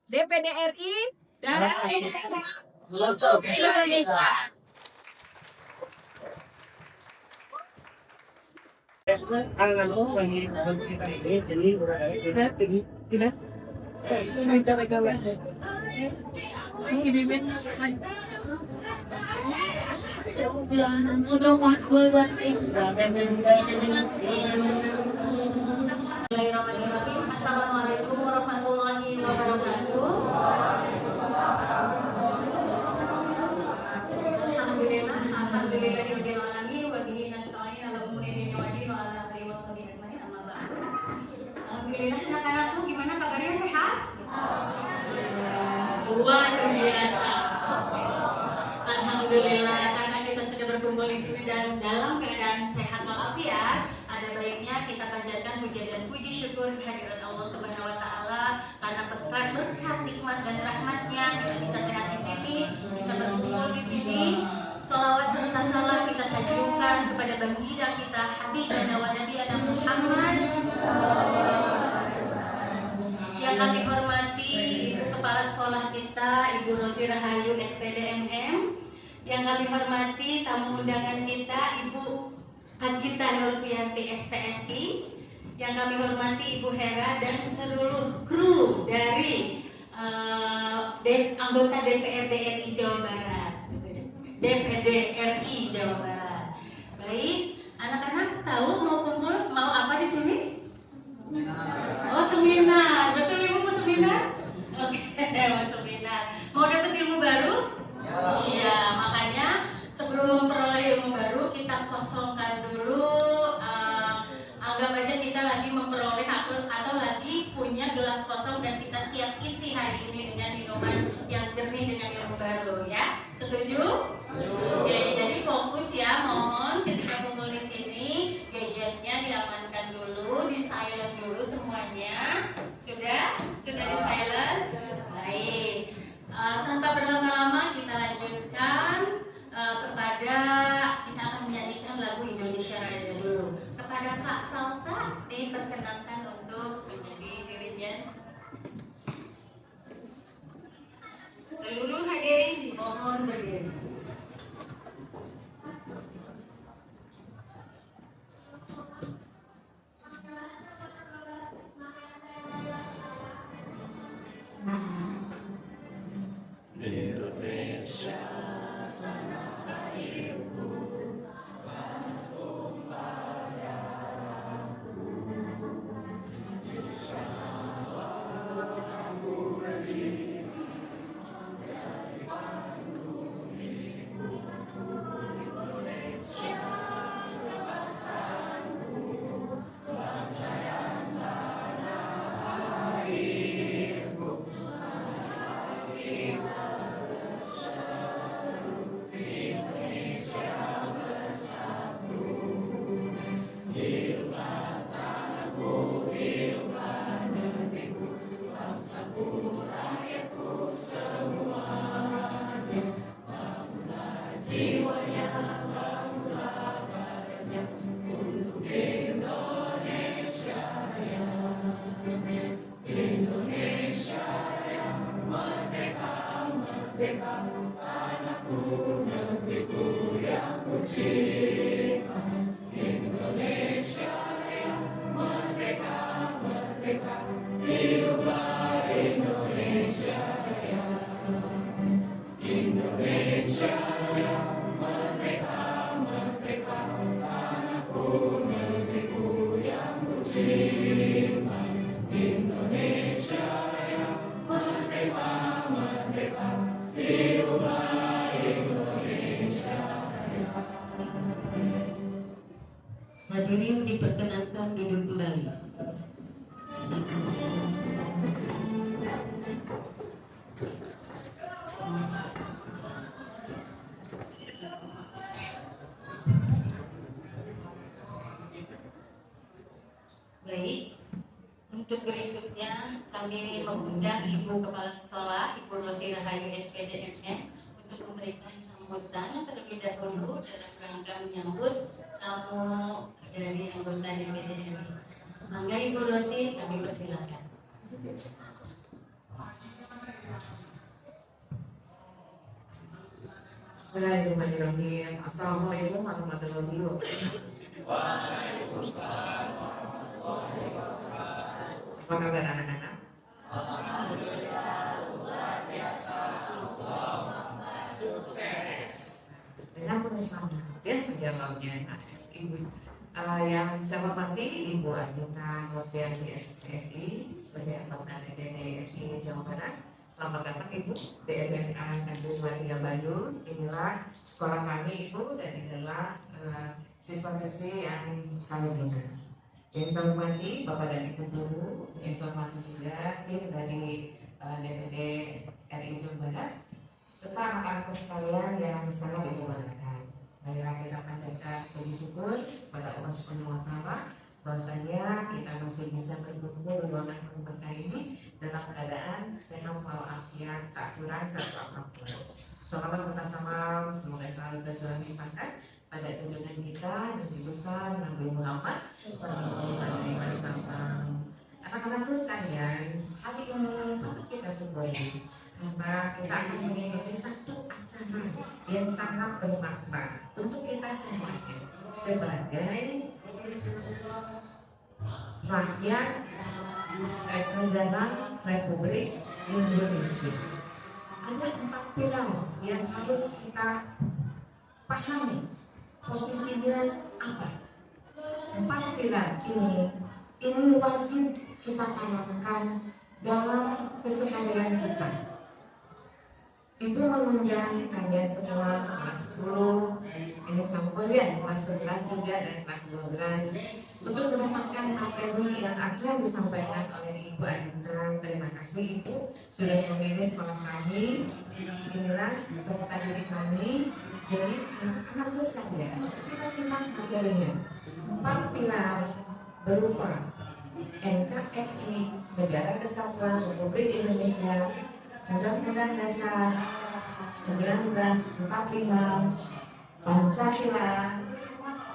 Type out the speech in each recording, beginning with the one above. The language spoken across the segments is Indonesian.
DPD RI dan untuk Indonesia. Bismillahirrahmanirrahim. Assalamualaikum warahmatullahi wabarakatuh. Alhamdulillahirabbil alamin wa bihi nasta'in ala umuri dunya wa din wa ala alihi washabihi ajmain amma ba'du. Alhamdulillah, anak-anakku gimana kabarnya, sehat? Luar biasa. Alhamdulillah, karena kita sudah berkumpul di sini dan dalam keadaan sehat walafiat, ada baiknya kita panjatkan puja dan puji syukur kehadirat Allah Subhanahu wa taala karena berkat nikmat dan rahmatnya kita bisa sehat di sini, bisa berkumpul di sini. Sholawat serta salam kita sajukan kepada baginda kita Habibana wa Nabiyana Muhammad. Yang kami hormati Ibu Kepala Sekolah kita, Ibu Rosi Rahayu SPDMM. Yang kami hormati tamu undangan kita, Ibu Agita Nurfianti SPSI. Yang kami hormati Ibu Hera dan seluruh kru dari anggota DPRD RI Jawa Barat. DPD RI Jawa Barat. Baik, anak-anak tahu mau apa di sini? Oh, seminar. Betul Ibu mau seminar? Oke, mau seminar. Mau dapat ilmu baru? Iya, makanya sebelum memperoleh ilmu baru kita kosongkan dulu. Anggap aja kita lagi memperoleh atau lagi punya gelas kosong dan kita siap isi hari ini dengan minuman yang jernih dengan ilmu baru, ya. Setuju? Oke, jadi fokus ya, mohon ketika kumpul di sini gadgetnya diamankan dulu, di silent dulu semuanya. Sudah di silent. Baik. Tanpa berlama-lama kita lanjutkan kepada kita akan menyanyikan lagu Indonesia Raya dulu. Kepada Kak Salsa diperkenankan untuk menjadi dirijen. Seluruh hadirin dimohon berdiri. Indonesia tanah airku, batu padaku, di sana aku berdiri, menjadi pandumiku. Indonesia bangsaku, bangsa yang tanah airku. Indonesia bersatu, hiduplah tanahku, hiduplah negeriku, bangsaku, rakyatku semuanya. Bangunlah jiwanya, bangunlah badannya untuk Indonesia Raya. Indonesia Raya, merdeka, merdeka, tanahku, negeriku yang kucinta. Indonesia Raya, merdeka, merdeka, hiduplah Indonesia Raya. Indonesia Raya, merdeka, merdeka, tanahku, negeriku yang kucinta. Indonesia Raya, merdeka, merdeka, hiduplah Indonesia Raya. Hadirin diperkenankan duduk kembali. Baik, untuk berikutnya kami mengundang Ibu Kepala Sekolah, Ibu Rosi Rahayu SPDMM untuk memberikan sambutan terlebih dahulu dalam rangka menyambut tamu dari anggota DPD RI. Mangga Ibu Rosi, kami persilakan. Bismillahirrahmanirrahim. Assalamualaikum warahmatullahi wabarakatuh. Waalaikumsalam warahmatullahi wabarakatuh. Apa kabar anak-anak? Alhamdulillah luar biasa, selamat sukses. Dengan penuh semangat ya menjawabnya Ibu. Yang saya hormati Ibu Adita Novianti SPSI sebagai anggota DPD RI Jawa Barat. Selamat datang Ibu di SMA Negeri 23 Bandung. Inilah sekolah kami Ibu dan inilah siswa-siswi yang kami bina. Yang saya hormati Bapak dan Ibu guru, yang saya hormati juga tim dari DPD RI Jawa Barat, serta anak-anakku sekalian yang sangat Ibu banggakan. Marilah kita panjatkan puji syukur kepada Allah Subhanahu wa Ta'ala bahwasanya kita masih bisa berkumpul di ruangan berkah ini dalam keadaan sehat walafiat, tak kurang satu apapun. Selamat serta salam semoga selalu terjual limpahkan pada junjungan kita Nabi besar Nabi Muhammad Sallallahu Alaihi Wasallam. Anak-anakku sekalian, hari ini patut kita syukuri karena kita akan mengikuti satu acara yang sangat bermakna untuk kita semuanya sebagai rakyat negara Republik Indonesia. Ada 4 pilar yang harus kita pahami posisinya apa. 4 pilar ini wajib kita tanamkan dalam keseharian kita. Ibu mengundang kalian semua kelas 10, ini campur ya, kelas 11 juga dan kelas 12 untuk mendapatkan materi yang akan disampaikan oleh Ibu Adita. Terima kasih Ibu sudah memilih sekolah kami. Inilah peserta didik kami. Jadi anak-anakku sekalian, kita simak materinya. 4 pilar berupa NKRI, Negara Kesatuan Republik Indonesia, Undang-Undang Dasar 1945, Pancasila,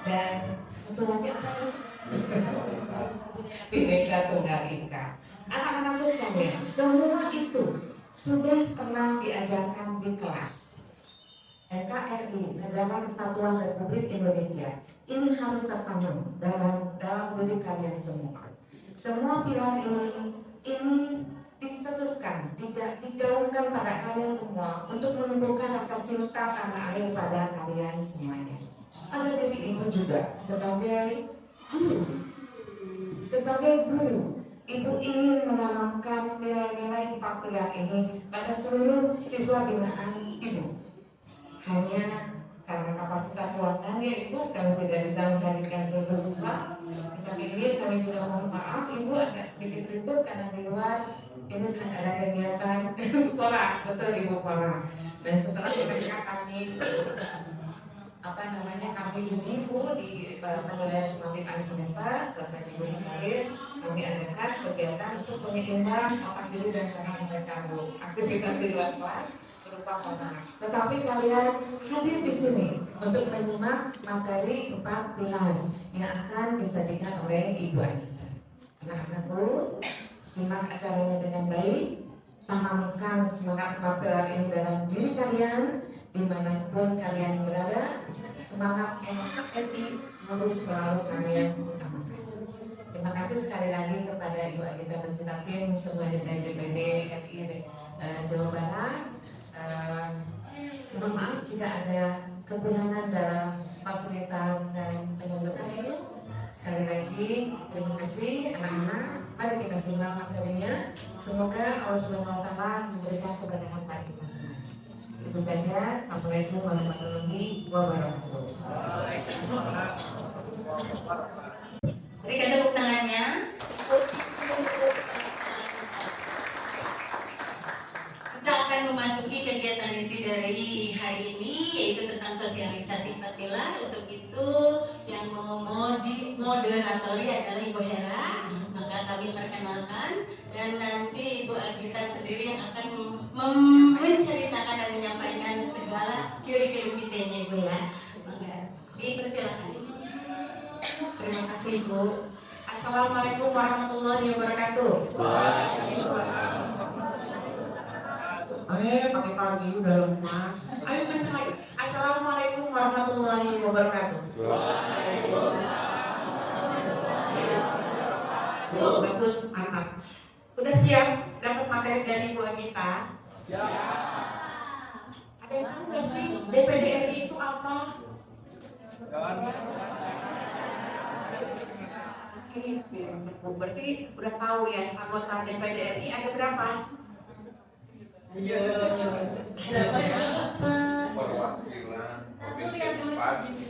dan satu lagi apa? Bhinneka Tunggal Ika. Anak-anakku sekalian, semua itu sudah pernah diajarkan di kelas. NKRI, Negara Kesatuan Republik Indonesia, ini harus tertanam dalam diri kalian semua. Semua pilar ini dicetuskan, digaungkan pada kalian semua untuk menumbuhkan rasa cinta tanah air pada kalian semuanya. Pada diri Ibu juga sebagai guru, Ibu ingin menanamkan nilai-nilai 4 pilar ini pada seluruh siswa binaan Ibu. Hanya karena kapasitas ruangannya Ibu, kami tidak bisa menghadirkan seluruh siswa. Bisa pilih, kami juga mohon maaf Ibu agak sedikit ribut karena di luar ini sedang ada kegiatan pola, betul Ibu pola. Dan setelah ketika kami kami uji Bu di penilaian sumatif akhir semester, selesai minggu kemarin kami adakan kegiatan untuk penyeimbang otak diri dan karena mereka Bu, aktivitas di luar kelas berupa motor. Tetapi kalian hadir di sini untuk menyimak materi 4 pilar yang akan disajikan oleh Ibu Adita. Anak-anakku, simak acaranya dengan baik, tanamkan semangat 4 pilar ini dalam diri kalian dimanapun kalian berada. Semangat NKRI harus selalu kalian utamakan. Terima kasih sekali lagi kepada Ibu Adita beserta tim semua dari DPD RI Jawa Barat. Mohon maaf jika ada kekurangan dalam fasilitas dan penyambutan itu. Sekali lagi terima kasih anak-anak. Mari kita simak materinya. Semoga Allah Subhanahu wa Ta'ala memberikan keberkahan pada kita semua. Itu saja. Assalamualaikum warahmatullahi wabarakatuh. Berikan tepuk tangannya. Kita akan memasuki kegiatan inti dari hari ini, yaitu tentang sosialisasi 4 pilar. Untuk itu yang moderatori adalah Ibu Hera, maka kami perkenalkan, dan nanti Ibu Adita sendiri yang akan menceritakan dan menyampaikan segala kurikulum vitae-nya Ibu ya. Maka dipersilakan. Terima kasih Bu. Assalamualaikum warahmatullahi wabarakatuh. Waalaikumsalam. Pagi-pagi udah lemas. Ayo kencang lagi. Assalamualaikum warahmatullahi wabarakatuh. Bagus, mantap. Udah siap dapat materi dari Bu Agita? Ada yang tahu nggak sih DPD RI itu apa? Berarti udah tahu ya anggota DPD RI ada berapa? Iya. Perwakilan provinsi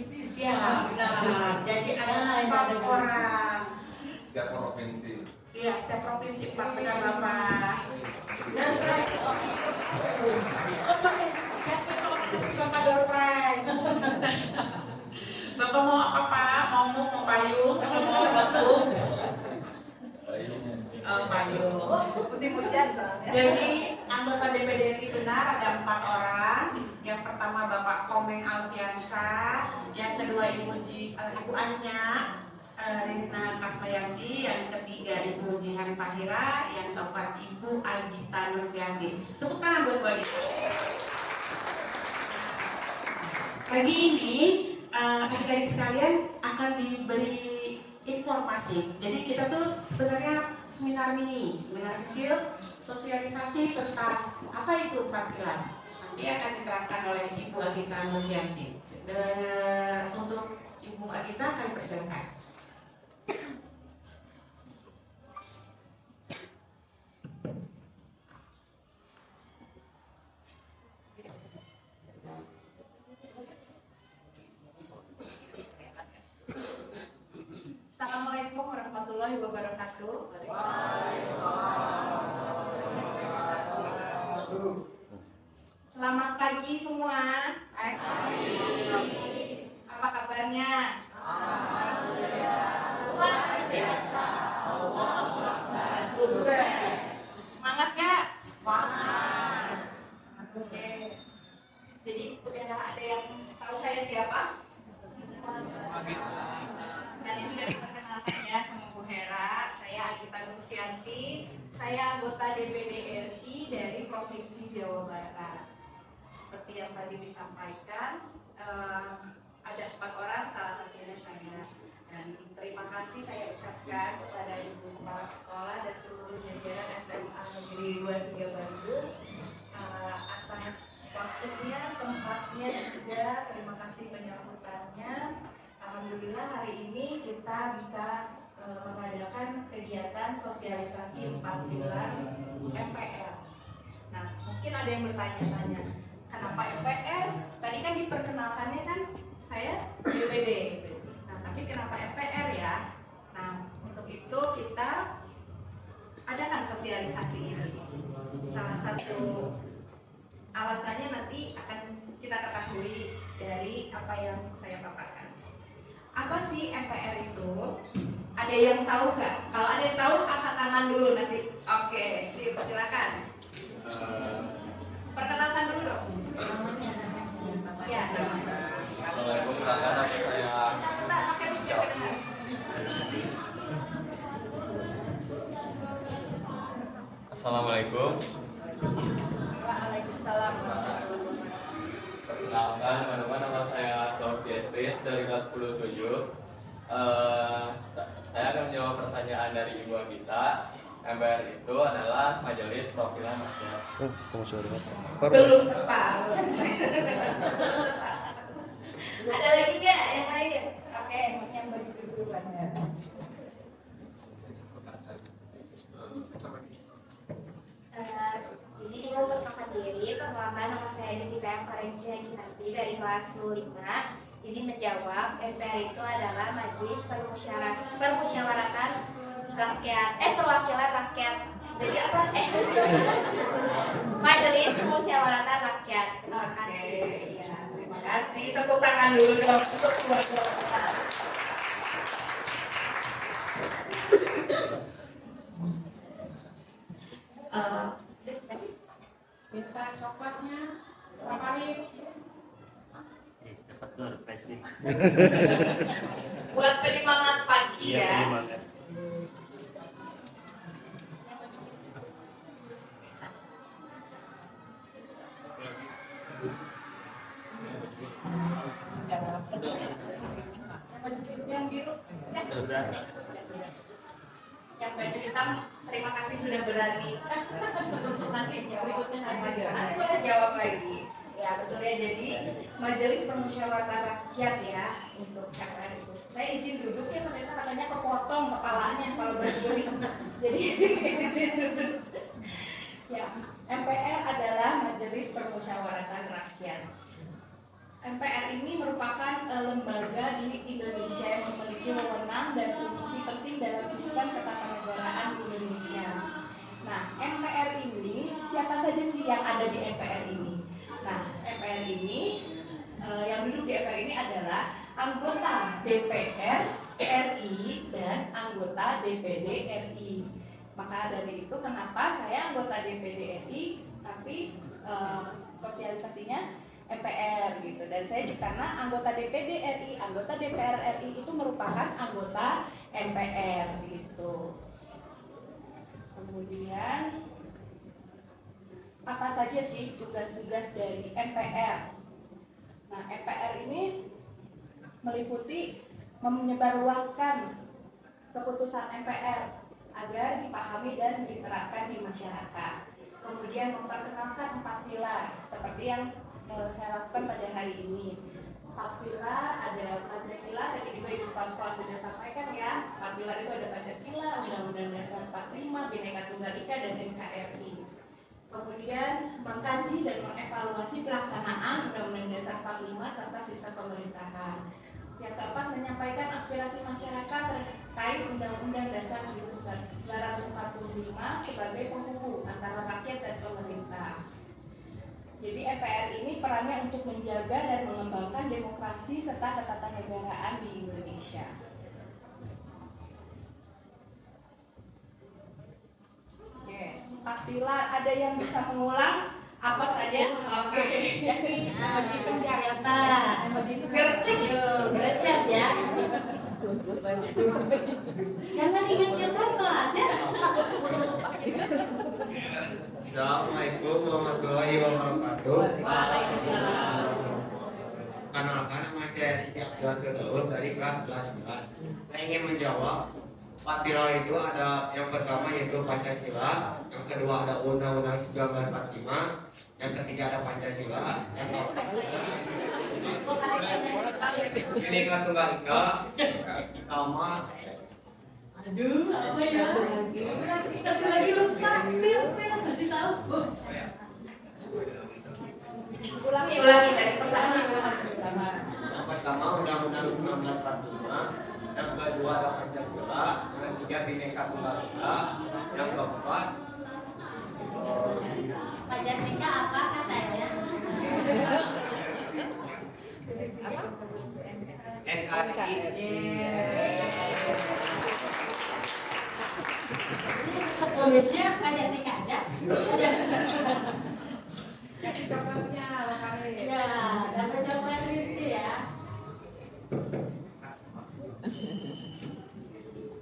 4 Ya, benar. Jadi ada 4 orang. setiap provinsi. Iya, setiap provinsi 4 benar Bapak. Dan Bapak door prize. Bapak mau apa Pak? Mau payung? Mau batu? Oh, payung. Musim hujan. Jadi anggota DPD RI benar ada 4 orang. Yang pertama Bapak Komeng Alfiansa, yang kedua Ibu Anya Rina Kasmayanti, yang ketiga Ibu Jihan Fahira, yang keempat Ibu Agita Nurfianti. Tepuk tangan buat Bu Agita. Pagi ini adik-adik sekalian akan diberi informasi. Jadi kita tuh sebenarnya seminar mini, seminar kecil, sosialisasi tentang apa itu 4 pilar. Nanti akan diterangkan oleh Ibu Agita Nurfianti. Untuk Ibu Agita akan persilakan. Assalamualaikum warahmatullahi wabarakatuh. Selamat pagi semua. Apa kabarnya? Luar biasa. Semangat gak? Oke. Jadi udah ada yang tahu saya siapa? Tadi sudah diperkenalkan ya sama Bu Hera. Saya Agita Nurfianti. Saya anggota DPD RI dari Provinsi Jawa Barat. Seperti yang tadi disampaikan, ada 4 orang, salah satunya saya. Dan terima kasih saya ucapkan kepada Ibu Kepala Sekolah dan seluruh jajaran SMA Negeri 23 Bandung atas waktunya, tempatnya, dan juga terima kasih penyambutannya. Alhamdulillah hari ini kita bisa mengadakan kegiatan sosialisasi 4 pilar MPR. Nah, mungkin ada yang bertanya-tanya, kenapa MPR? Tadi kan diperkenalkannya kan saya DPD. Nah, tapi kenapa MPR ya? Nah, untuk itu kita adakan sosialisasi ini. Salah satu alasannya nanti akan kita ketahui dari apa yang saya paparkan. Apa sih MPR itu? Ada yang tahu nggak? Kalau ada yang tahu, angkat tangan dulu nanti. Oke, sip, silakan. Perkenalkan dulu dong. Ya, sama. Assalamualaikum, perkenalkan nama saya. Pakai mic kedengar. Assalamualaikum. Waalaikumsalam. Perkenalkan, teman-teman, nama saya Taufik Yesris dari kelas 10-7. Saya akan menjawab pertanyaan dari Ibu Agita. MPR itu adalah Majelis Perwakilan Rakyat. Belum tepat. Ada lagi nggak yang lain? Oke, yang bagi duluan ya. Di sini mau perkenalkan diri, perkenalkan nama saya Dinita Farencia Ginanti dari kelas 15. Izin menjawab, MPR itu adalah Majelis Permusyawaratan Rakyat, Perwakilan Rakyat. Jadi apa? Majelis Permusyawaratan Rakyat. Terima kasih. Oke, ya, terima kasih. Tepuk tangan dulu dong untuk keluarga kita. Minta coklatnya berapa kali? Buat penyemangat pagi ya. Yang biru. Yang baju hitam, terima kasih sudah berani. Nanti berikutnya nanti boleh jawab lagi. Ya betul ya, jadi Majelis Permusyawaratan Rakyat ya untuk MPR itu. Saya izin duduk ya, ternyata katanya kepotong kepalanya kalau berdiri. Jadi izin duduk. Ya, MPR adalah Majelis Permusyawaratan Rakyat. MPR ini merupakan lembaga di Indonesia yang memiliki wewenang dan fungsi penting dalam sistem ketatanegaraan di Indonesia. Nah, MPR ini siapa saja sih yang ada di MPR ini? Nah, MPR ini yang duduk di MPR ini adalah anggota DPR RI dan anggota DPD RI. Maka dari itu kenapa saya anggota DPD RI tapi sosialisasinya MPR gitu. Dan saya juga karena anggota DPD RI, anggota DPR RI itu merupakan anggota MPR gitu. Kemudian apa saja sih tugas-tugas dari MPR? Nah, MPR ini meliputi menyebarluaskan keputusan MPR agar dipahami dan diterapkan di masyarakat. Kemudian memperkenalkan 4 pilar seperti yang saya lakukan pada hari ini. 4 pilar ada Pancasila, tadi juga Ibu Kepala Sekolah sudah sampaikan ya. 4 pilar itu ada Pancasila, Undang-Undang Dasar 45, Bhinneka Tunggal Ika, dan NKRI. Kemudian mengkaji dan mengevaluasi pelaksanaan Undang-Undang Dasar 45 serta sistem pemerintahan. Yang keempat, menyampaikan aspirasi masyarakat terkait Undang-Undang Dasar 1945 sebagai penghubung antara rakyat dan pemerintah. Jadi MPR ini perannya untuk menjaga dan mengembangkan demokrasi serta ketatanegaraan di Indonesia. Oke, 4 pilar, ada yang bisa mengulang apa saja? Oke. Siapa? Gercep. Gercep ya. Jangan ingat coklat ya. Assalamualaikum warahmatullahi wabarakatuh. Kenalkan, nama saya Rizky Abdul Firdaus dari kelas 11. Saya ingin menjawab 4 pilar itu ada yang pertama yaitu Pancasila, yang kedua ada Undang-Undang 1945, yang ketiga ada Pancasila, yang keempat Bhinneka Tunggal Ika, sama Aduh, apa ya? Kita lagi lupa, spill, kasih tahu. Ulangi dari pertama. yang pertama Undang-Undang 1945, yang kedua ada Pancasila, yang ketiga Bhinneka Tunggal Ika, yang keempat Pancasila apa katanya? NKRI. Sebenarnya Pancasila ada. Coklatnya, Ya, dapat coklat Rizky ya.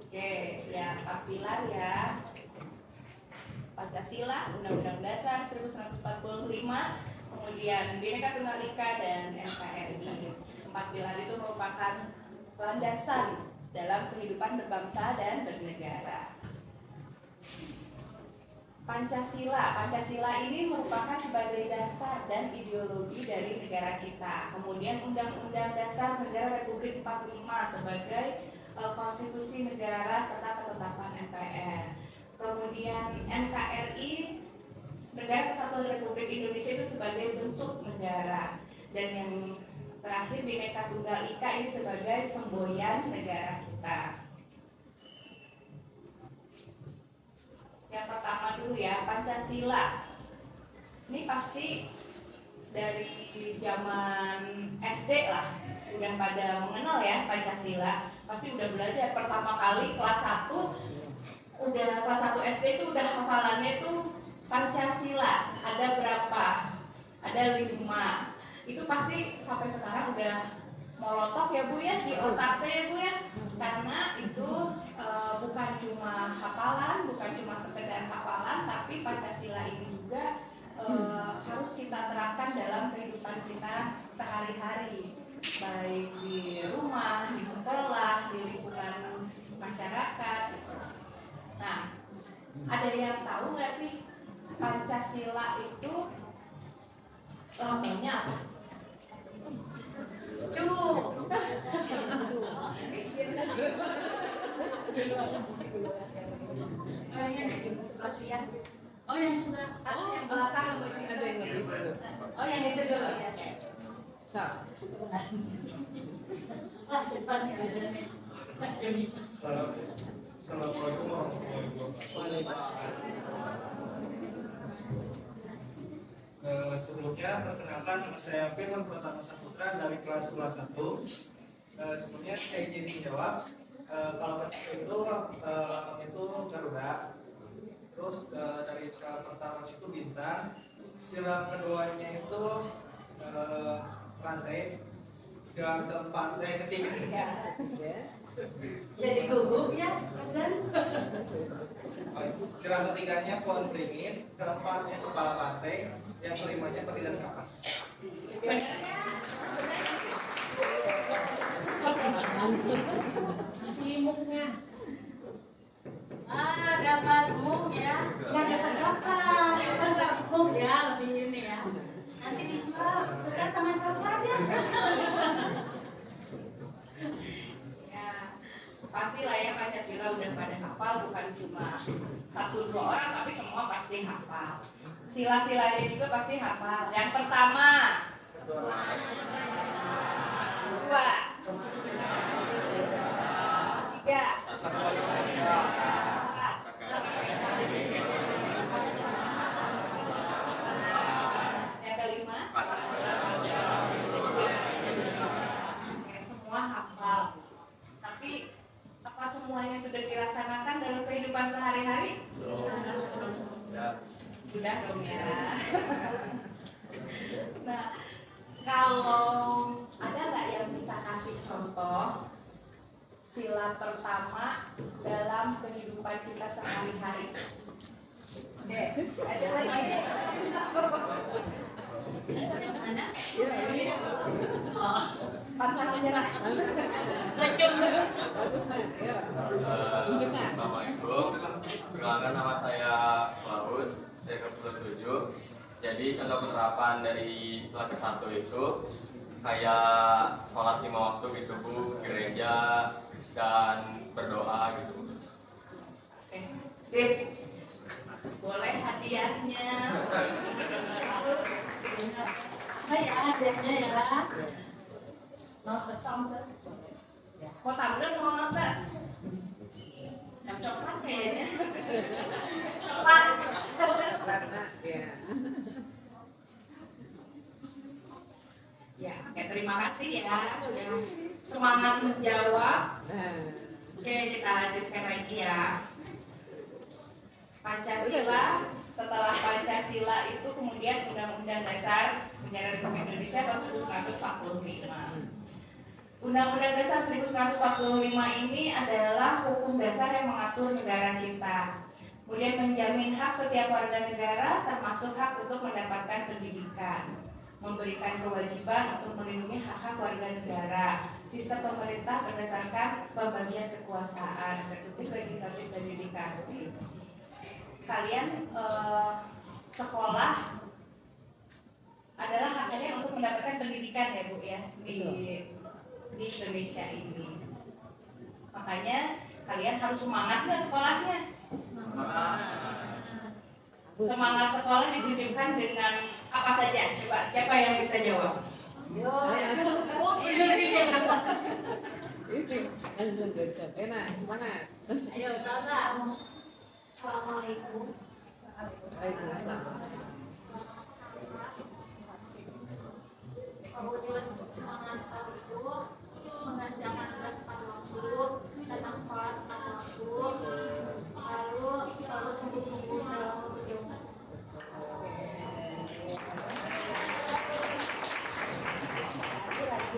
Oke, ya 4 pilar ya. Pancasila, Undang-Undang Dasar 1945, kemudian Bhinneka Tunggal Ika dan NKRI. 4 pilar itu merupakan landasan dalam kehidupan berbangsa dan bernegara. Pancasila ini merupakan sebagai dasar dan ideologi dari negara kita. Kemudian Undang-Undang Dasar Negara Republik 45 sebagai konstitusi negara serta ketetapan MPR. Kemudian NKRI, Negara Kesatuan Republik Indonesia itu sebagai bentuk negara. Dan yang terakhir Bhinneka Tunggal Ika ini sebagai semboyan negara kita. Yang pertama dulu ya, Pancasila. Ini pasti dari zaman SD lah udah pada mengenal ya Pancasila. Pasti udah belajar pertama kali kelas 1 kelas 1 SD itu udah hafalannya tuh Pancasila. Ada berapa? Ada 5. Itu pasti sampai sekarang udah molotok ya Bu ya di otaknya ya Bu ya. Karena itu bukan cuma hafalan, bukan cuma sekedar hafalan, tapi Pancasila ini juga harus kita terapkan dalam kehidupan kita sehari-hari. baik di rumah, di sekolah, di lingkungan masyarakat. Nah, ada yang tahu nggak sih Pancasila itu lambangnya apa? Oh yang sudah. Yang belakang Oh yang itu dulu ya. So, Wah depan sudah. Assalamualaikum warahmatullahi wabarakatuh. Sebelumnya perkenalkan nama saya Firman Pratama Saputra dari kelas 1. Sebelumnya saya ingin menjawab kalau itu lambang itu Garuda. Terus dari sila pertama itu bintang, sila keduanya itu rantai, sila ketiga. Jadi gugup ya, Sazan. Sila ketiganya pohon beringin, keempatnya kepala pantai, yang kelimanya peri dan kapas. Simuknya. Dapat mung ya. Nggak dapat dapat. Dapat mung ya, lebih ini ya. Nanti dijual, kita sama coklat ya. Ya, pasti lah ya Pancasila udah pada hafal, bukan cuma 1-2 orang, tapi semua pasti hafal. Sila-silanya juga pasti hafal. Yang pertama, 2, 3, 4. Yang kelima, semua hafal. Tapi apa semuanya sudah dilaksanakan dalam kehidupan sehari-hari? Sudah dong ya. Nah, kalau ada nggak yang bisa kasih contoh sila pertama dalam kehidupan kita sehari-hari? Oke, ada lagi. Mana? Pantang menyerah. Assalamualaikum. Perkenalkan nama saya Klaus dari kelas 7. Jadi contoh penerapan dari kelas 1 itu kayak sholat 5 waktu gitu Bu, gereja dan berdoa gitu. Oke, sip. Boleh hadiahnya. Ya, hadiahnya ya. Mau tumbler mau notes? Yang coklat kayaknya. Coklat. karena ya. Ya, oke, terima kasih ya sudah semangat menjawab. Oke, kita lanjutkan lagi ya. Pancasila, setelah Pancasila itu kemudian Undang-Undang Dasar Negara Republik Indonesia tahun 1945. Undang-Undang Dasar 1945 ini adalah hukum dasar yang mengatur negara kita. Kemudian menjamin hak setiap warga negara termasuk hak untuk mendapatkan pendidikan, memberikan kewajiban untuk melindungi hak-hak warga negara, sistem pemerintah berdasarkan pembagian kekuasaan, eksekutif, legislatif, dan yudikatif. Kalian sekolah adalah hak kalian untuk mendapatkan pendidikan ya Bu ya di Indonesia ini. Makanya kalian harus semangat nggak sekolahnya? Semangat sekolah ditunjukkan dengan apa saja? Coba siapa yang bisa jawab? Semangat. Ayo, Salsa. Assalamualaikum. Waalaikumsalam. Mewujud semangat sekolah itu mengerjakan tugas tepat waktu, datang sekolah tepat waktu, lalu bersungguh-sungguh dalam menuntut ilmu.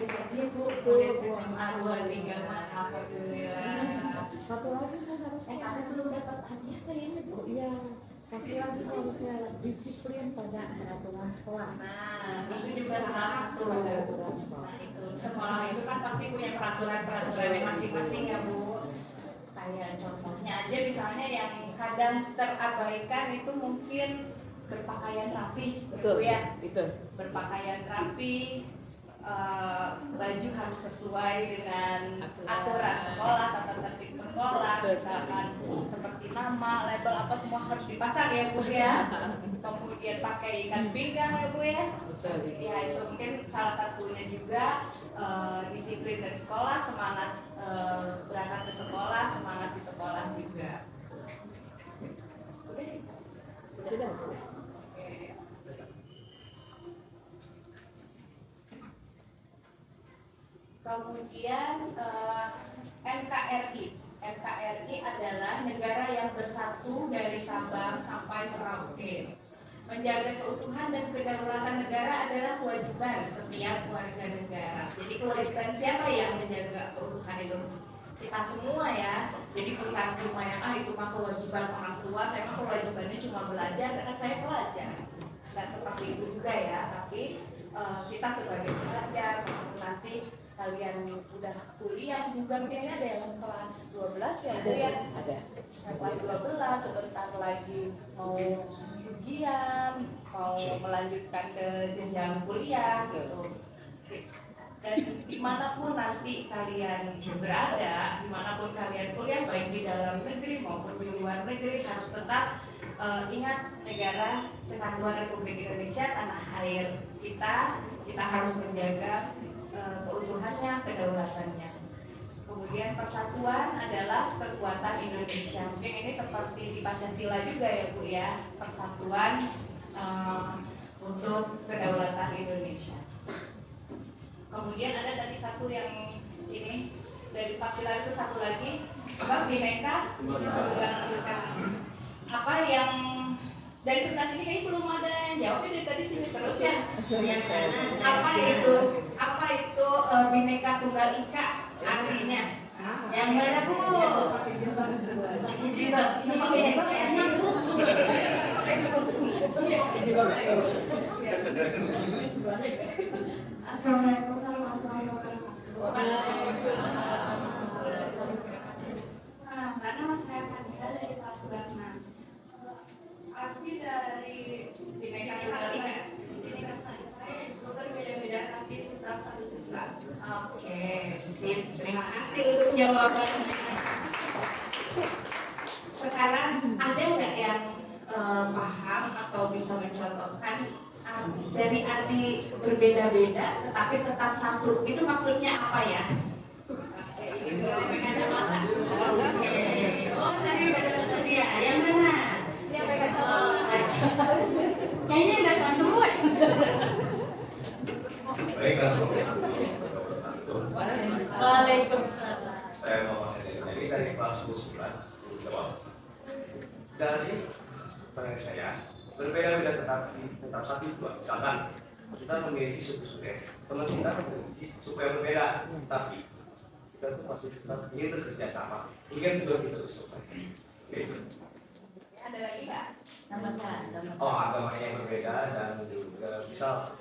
Rajin Bu, kemudian SMA 23 alhamdulillah. Satu lagi kan harus Kalian belum dapat hadiah kayaknya Bu. Iya, Sakilan selanjutnya disiplin pada peraturan sekolah. Nah, itu juga salah satu. Peraturan sekolah. Nah, itu sekolah itu kan pasti punya peraturan-peraturannya masing-masing ya Bu. Kayak contohnya aja misalnya yang kadang terabaikan itu mungkin berpakaian rapi, Betul Bu ya. itu. Berpakaian rapi, baju harus sesuai dengan aturan sekolah, tata tertib sekolah, misalkan seperti nama, label apa semua harus dipasang ya Bu ya. Kemudian pakai ikat pinggang ya Bu ya. Betul itu. Ya itu mungkin salah satunya juga disiplin dari sekolah, semangat berangkat ke sekolah, semangat di sekolah juga. Sudah. Kemudian NKRI. NKRI adalah negara yang bersatu dari Sabang sampai Merauke. Menjaga keutuhan dan kedaulatan negara adalah kewajiban setiap warga negara. Jadi kewajiban siapa yang menjaga keutuhan itu? Kita semua ya. Jadi bukan cuma yang itu mah kewajiban orang tua, saya mah kewajibannya cuma belajar, kan saya pelajar. Dan seperti itu juga ya, tapi kita sebagai pelajar nanti kalian udah kuliah juga mungkin ini ada yang kelas 12 ya, Ada. ya. Ada. Kelas 12 sebentar lagi mau ujian, mau melanjutkan ke jenjang kuliah gitu. Dan dimanapun nanti kalian berada, dimanapun kalian kuliah, baik di dalam negeri maupun di luar negeri, harus tetap ingat negara Kesatuan Republik Indonesia, tanah air kita harus menjaga keutuhannya, kedaulatannya. Kemudian persatuan adalah kekuatan Indonesia. Mungkin ini seperti di Pancasila juga ya Bu ya, persatuan untuk kedaulatan Indonesia. Kemudian ada tadi satu yang ini dari Pak Pilar itu satu lagi apa Bhinneka Tunggal Ika. Apa yang dari sebelah sini kayaknya belum ada yang jawab dari tadi sini terus ya. Apa itu Bhinneka Tunggal Ika artinya? Yang mana Bu? Assalamualaikum warahmatullahi wabarakatuh. Nama saya Fadila dari kelas 11 Arti dari Bhinneka Tunggal Ika. Bhinneka Tunggal Ika itu berbeda-beda tapi tetap satu tujuan. Oke, sip. Terima kasih untuk jawabannya. Sekarang ada nggak yang paham atau bisa mencontohkan dari arti berbeda-beda tetapi tetap satu? Itu maksudnya apa ya? Ini pakai kacamata. Oh, tadi udah ada dia. Yang mana? Yang pakai kacamata. Kayaknya udah semua. Baik, Waalaikumsalam. saya Muhammad Hedi dari kelas 9 jawab. Dari pertanyaan saya, berbeda-beda tetap satu juga. Misalkan kita memiliki suku-suku, teman kita memiliki suku yang berbeda, tapi kita tuh masih tetap ingin bekerja sama hingga tujuan kita selesai. Oke. Ada lagi Kak? Oh, agamanya yang berbeda dan juga bisa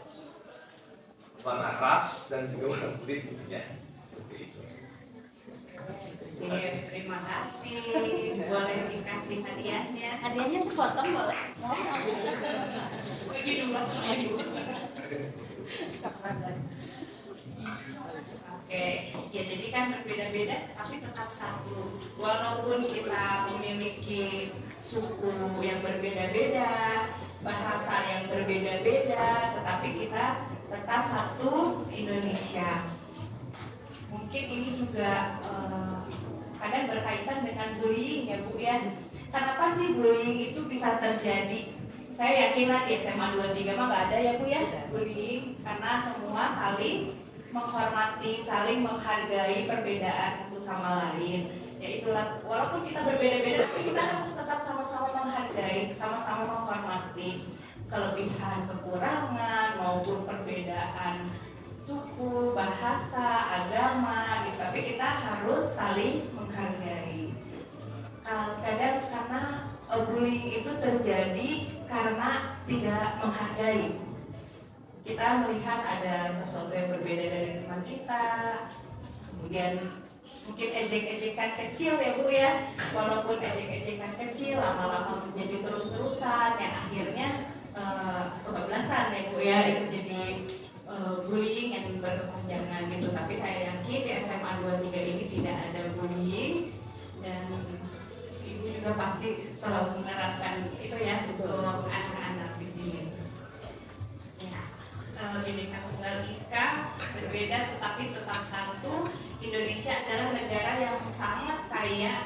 warna ras dan juga warna kulit tentunya. Seperti itu. Sip, terima kasih. Boleh dikasih hadiahnya. Hadiahnya sepotong boleh? Bagi dua sama ibu. Oke, ya jadi kan berbeda-beda tapi tetap satu. Walaupun kita memiliki suku yang berbeda-beda, bahasa yang berbeda-beda, tetapi kita tetap satu Indonesia. Mungkin ini juga kadang berkaitan dengan bullying ya Bu ya. Kenapa sih bullying itu bisa terjadi? Saya yakin lah di SMA 23 mah nggak ada ya Bu ya bullying, karena semua saling menghormati, saling menghargai perbedaan satu sama lain. Ya itulah, walaupun kita berbeda-beda, tapi kita harus tetap sama-sama menghargai, sama-sama menghormati kelebihan, kekurangan maupun perbedaan suku, bahasa, agama, gitu. Tapi kita harus saling menghargai. Kadang karena bullying itu terjadi karena tidak menghargai. Kita melihat ada sesuatu yang berbeda dari teman kita, kemudian mungkin ejek-ejekan kecil ya Bu ya, walaupun ejek-ejekan kecil lama-lama menjadi terus-terusan yang akhirnya kebablasan ya Bu ya, itu jadi bullying yang berkepanjangan gitu. Tapi saya yakin di SMA 23 ini tidak ada bullying, dan Ibu juga pasti selalu menerapkan itu ya untuk anak-anak di sini. Bineka Tunggal Ika berbeda tetapi tetap satu. Indonesia adalah negara yang sangat kaya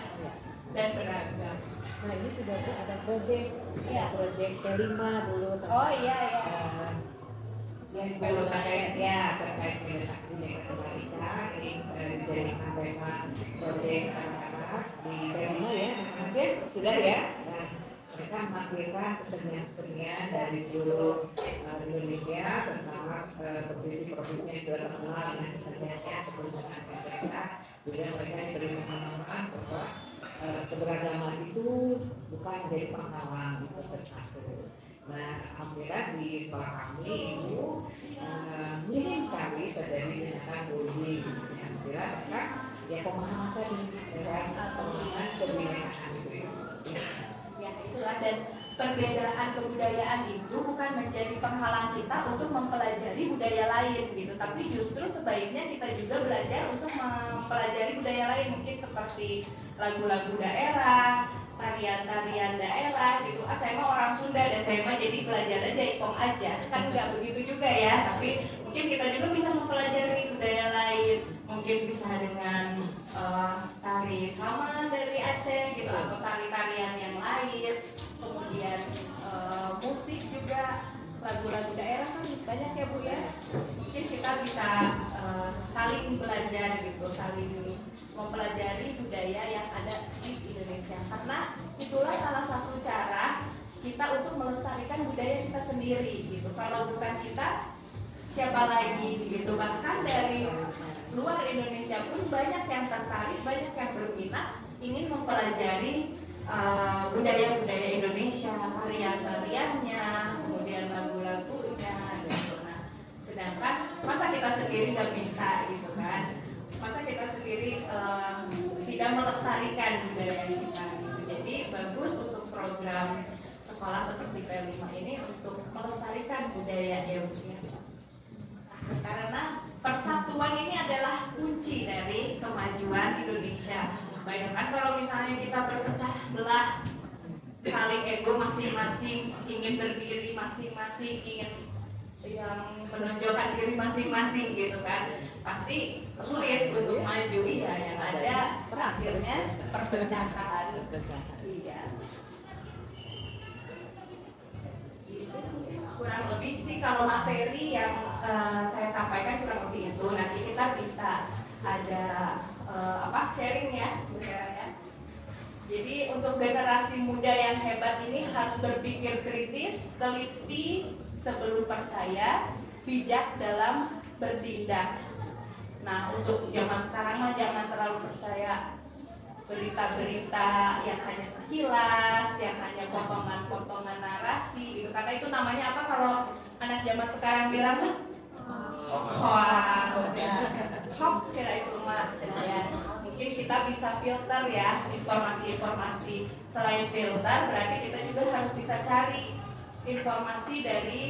dan beragam. Nah ini sudah ada proyek, proyek P5 dulu. Oh iya. Yang perlu terkait ya terkait dengan Bineka Tunggal Ika ini jaringan memang proyek anak-anak di P5 ya, anak-anak sudah ya. Nah, mereka menghadirkan kesenian-kesenian dari seluruh Indonesia, terutama provinsi-provinsi yang sudah terkenal dengan keseniannya seperti mereka. Juga mereka diberi pemahaman bahwa keberagaman itu bukan menjadi penghalang itu bersatu. Nah, alhamdulillah di sekolah kami itu minim sekali terjadi tindakan bullying. Alhamdulillah mereka ya pemahaman tadi dengan pemahaman kebinekaan itu. Ya itulah, dan perbedaan kebudayaan itu bukan menjadi penghalang kita untuk mempelajari budaya lain gitu, tapi justru sebaiknya kita juga belajar untuk mempelajari budaya lain, mungkin seperti lagu-lagu daerah, tarian-tarian daerah gitu. Saya mah orang Sunda dan saya mah jadi belajar aja ipong aja, kan nggak begitu juga ya, tapi mungkin kita juga bisa mempelajari budaya lain, mungkin bisa dengan tari Saman dari Aceh gitu, atau tari-tarian yang lain, kemudian musik juga, lagu-lagu daerah kan banyak ya Bu ya, mungkin kita bisa saling belajar gitu, saling mempelajari budaya yang ada di Indonesia, karena itulah salah satu cara kita untuk melestarikan budaya kita sendiri gitu. Kalau bukan kita, siapa lagi gitu. Bahkan dari luar Indonesia pun banyak yang tertarik, banyak yang berminat ingin mempelajari budaya-budaya Indonesia, tarian-tariannya, kemudian lagu-lagunya gitu. Nah, sedangkan masa kita sendiri nggak bisa gitu kan, masa kita sendiri tidak melestarikan budaya kita gitu. Jadi bagus untuk program sekolah seperti P5 ini untuk melestarikan budaya ya Bu ya. Karena persatuan ini adalah kunci dari kemajuan Indonesia. Bayangkan kalau misalnya kita berpecah belah, saling ego masing-masing, ingin berdiri masing-masing, ingin yang menonjolkan diri masing-masing gitu kan, pasti sulit untuk maju. Iya, yang ada akhirnya perpecahan. Iya. Kurang lebih sih kalau materi yang saya sampaikan kurang lebih itu. Nanti kita bisa ada sharing ya, Bu Hera ya. Jadi untuk generasi muda yang hebat ini harus berpikir kritis, teliti sebelum percaya, bijak dalam bertindak. Nah, untuk zaman sekarang mah jangan terlalu percaya berita-berita yang hanya sekilas, yang hanya potongan-potongan narasi gitu. Karena itu namanya apa kalau anak zaman sekarang bilang mah? Hoax kira itu mas ya. Mungkin kita bisa filter ya informasi-informasi. Selain filter, berarti kita juga harus bisa cari informasi dari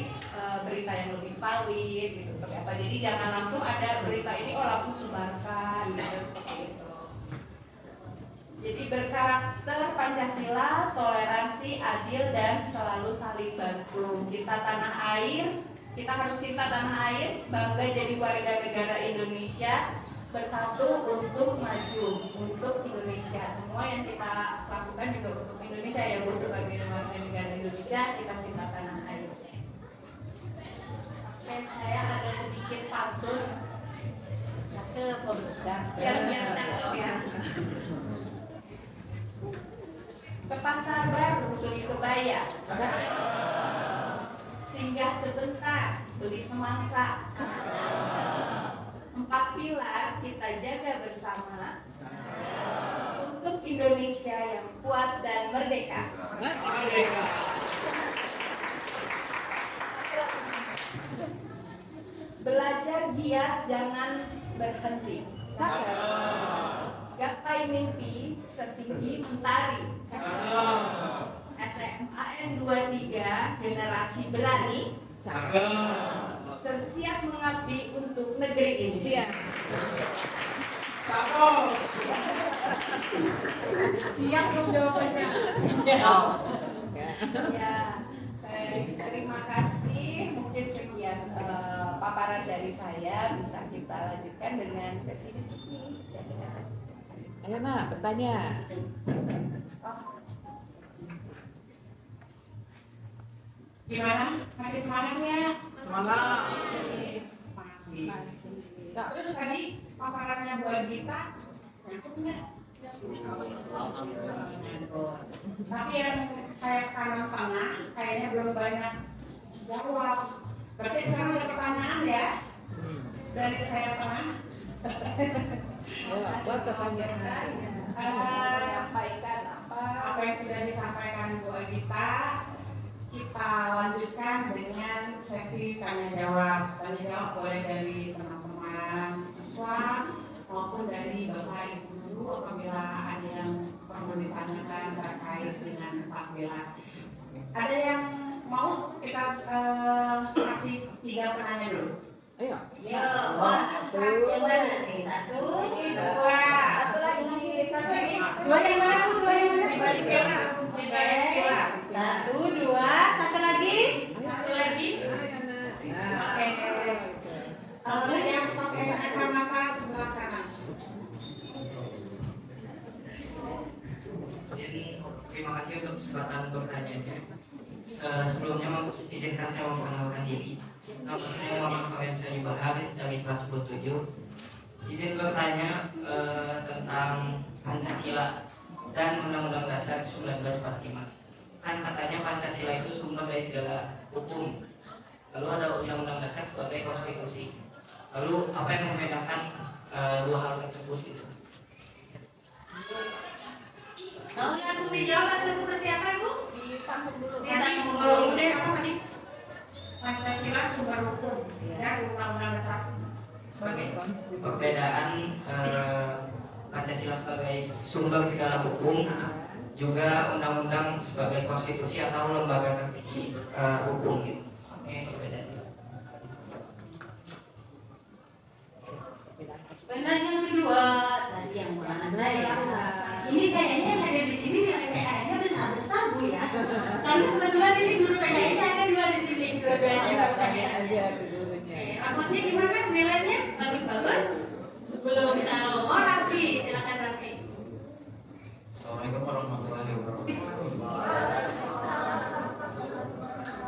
berita yang lebih valid gitu. Jadi jangan langsung ada berita ini langsung sebarkan gitu, seperti itu. Jadi berkarakter Pancasila, toleransi, adil, dan selalu saling bantu. Cinta tanah air, kita harus cinta tanah air, bangga jadi warga negara Indonesia, bersatu untuk maju, untuk Indonesia. Semua yang kita lakukan juga untuk Indonesia ya Bu, sebagai warga negara Indonesia, kita cinta tanah air. Oke, saya ada sedikit pantun. Cakep, Siap-siap cakep ya. Ke pasar baru beli kebaya, singgah sebentar beli semangka, 4 pilar kita jaga bersama untuk Indonesia yang kuat dan merdeka. Belajar giat, jangan berhenti. Gapai mimpi setinggi mentari. SMAN 23 generasi berani. Siap mengabdi untuk negeri ini. Siap dong jawabannya. Ya, baik, terima kasih. Mungkin sekian paparan dari saya. Bisa kita lanjutkan dengan sesi diskusi. Ayo nak, bertanya. Gimana? Masih semangat ya? Semangat. Masih. Terus tadi paparannya Bu Agita, nyangkut nggak? Tapi yang saya kanan tengah kayaknya belum banyak jawab. Berarti sekarang ada pertanyaan ya? Dari saya tengah. Buat pertanyaan. Sampaikan apa yang sudah disampaikan Bu Agita. Kita lanjutkan dengan sesi tanya jawab. Tanya jawab boleh dari teman-teman siswa maupun dari Bapak Ibu guru apabila ada yang perlu ditanyakan terkait dengan tampilan. Ada yang mau kita kasih 3 penanya dulu? Ayo. Satu, dua. Satu lagi. Dua yang mana Bu? Dua yang mana? Dibalik Vela. Satu, dua, satu lagi. Satu lagi. Oke. Yang pakai kacamata sebelah kanan. Jadi terima kasih untuk kesempatan bertanya. Sebelumnya izinkan saya memperkenalkan diri. Nama saya Muhammad Faryad Bahar dari kelas 27. Izin bertanya tentang Pancasila dan Undang-Undang Dasar 1945. Kan katanya Pancasila itu sumber dari segala hukum. Lalu ada Undang-Undang Dasar sebagai konstitusi. Lalu apa yang membedakan dua hal tersebut itu? Mau langsung dijawab atau seperti apa Ibu? Ditampung dulu. Kalau udah apa tadi? Pancasila sumber hukum dan Undang-Undang Dasar sebagai Perbedaan Pancasila sebagai sumber segala hukum, juga undang-undang sebagai konstitusi atau lembaga tertinggi hukum. Oke, perbedaan. Benar yang kedua tadi yang mana saya. Ini kayaknya yang ada di sini PKN-nya besar-besar Bu ya. Karena kebetulan ini guru PKN-nya ada 2 di sini. Dua-duanya Bapak ya. Rapotnya gimana nilainya? Bagus-bagus? Belum tahu. Oh Rafi, silakan Rafi. Assalamualaikum warahmatullahi wabarakatuh.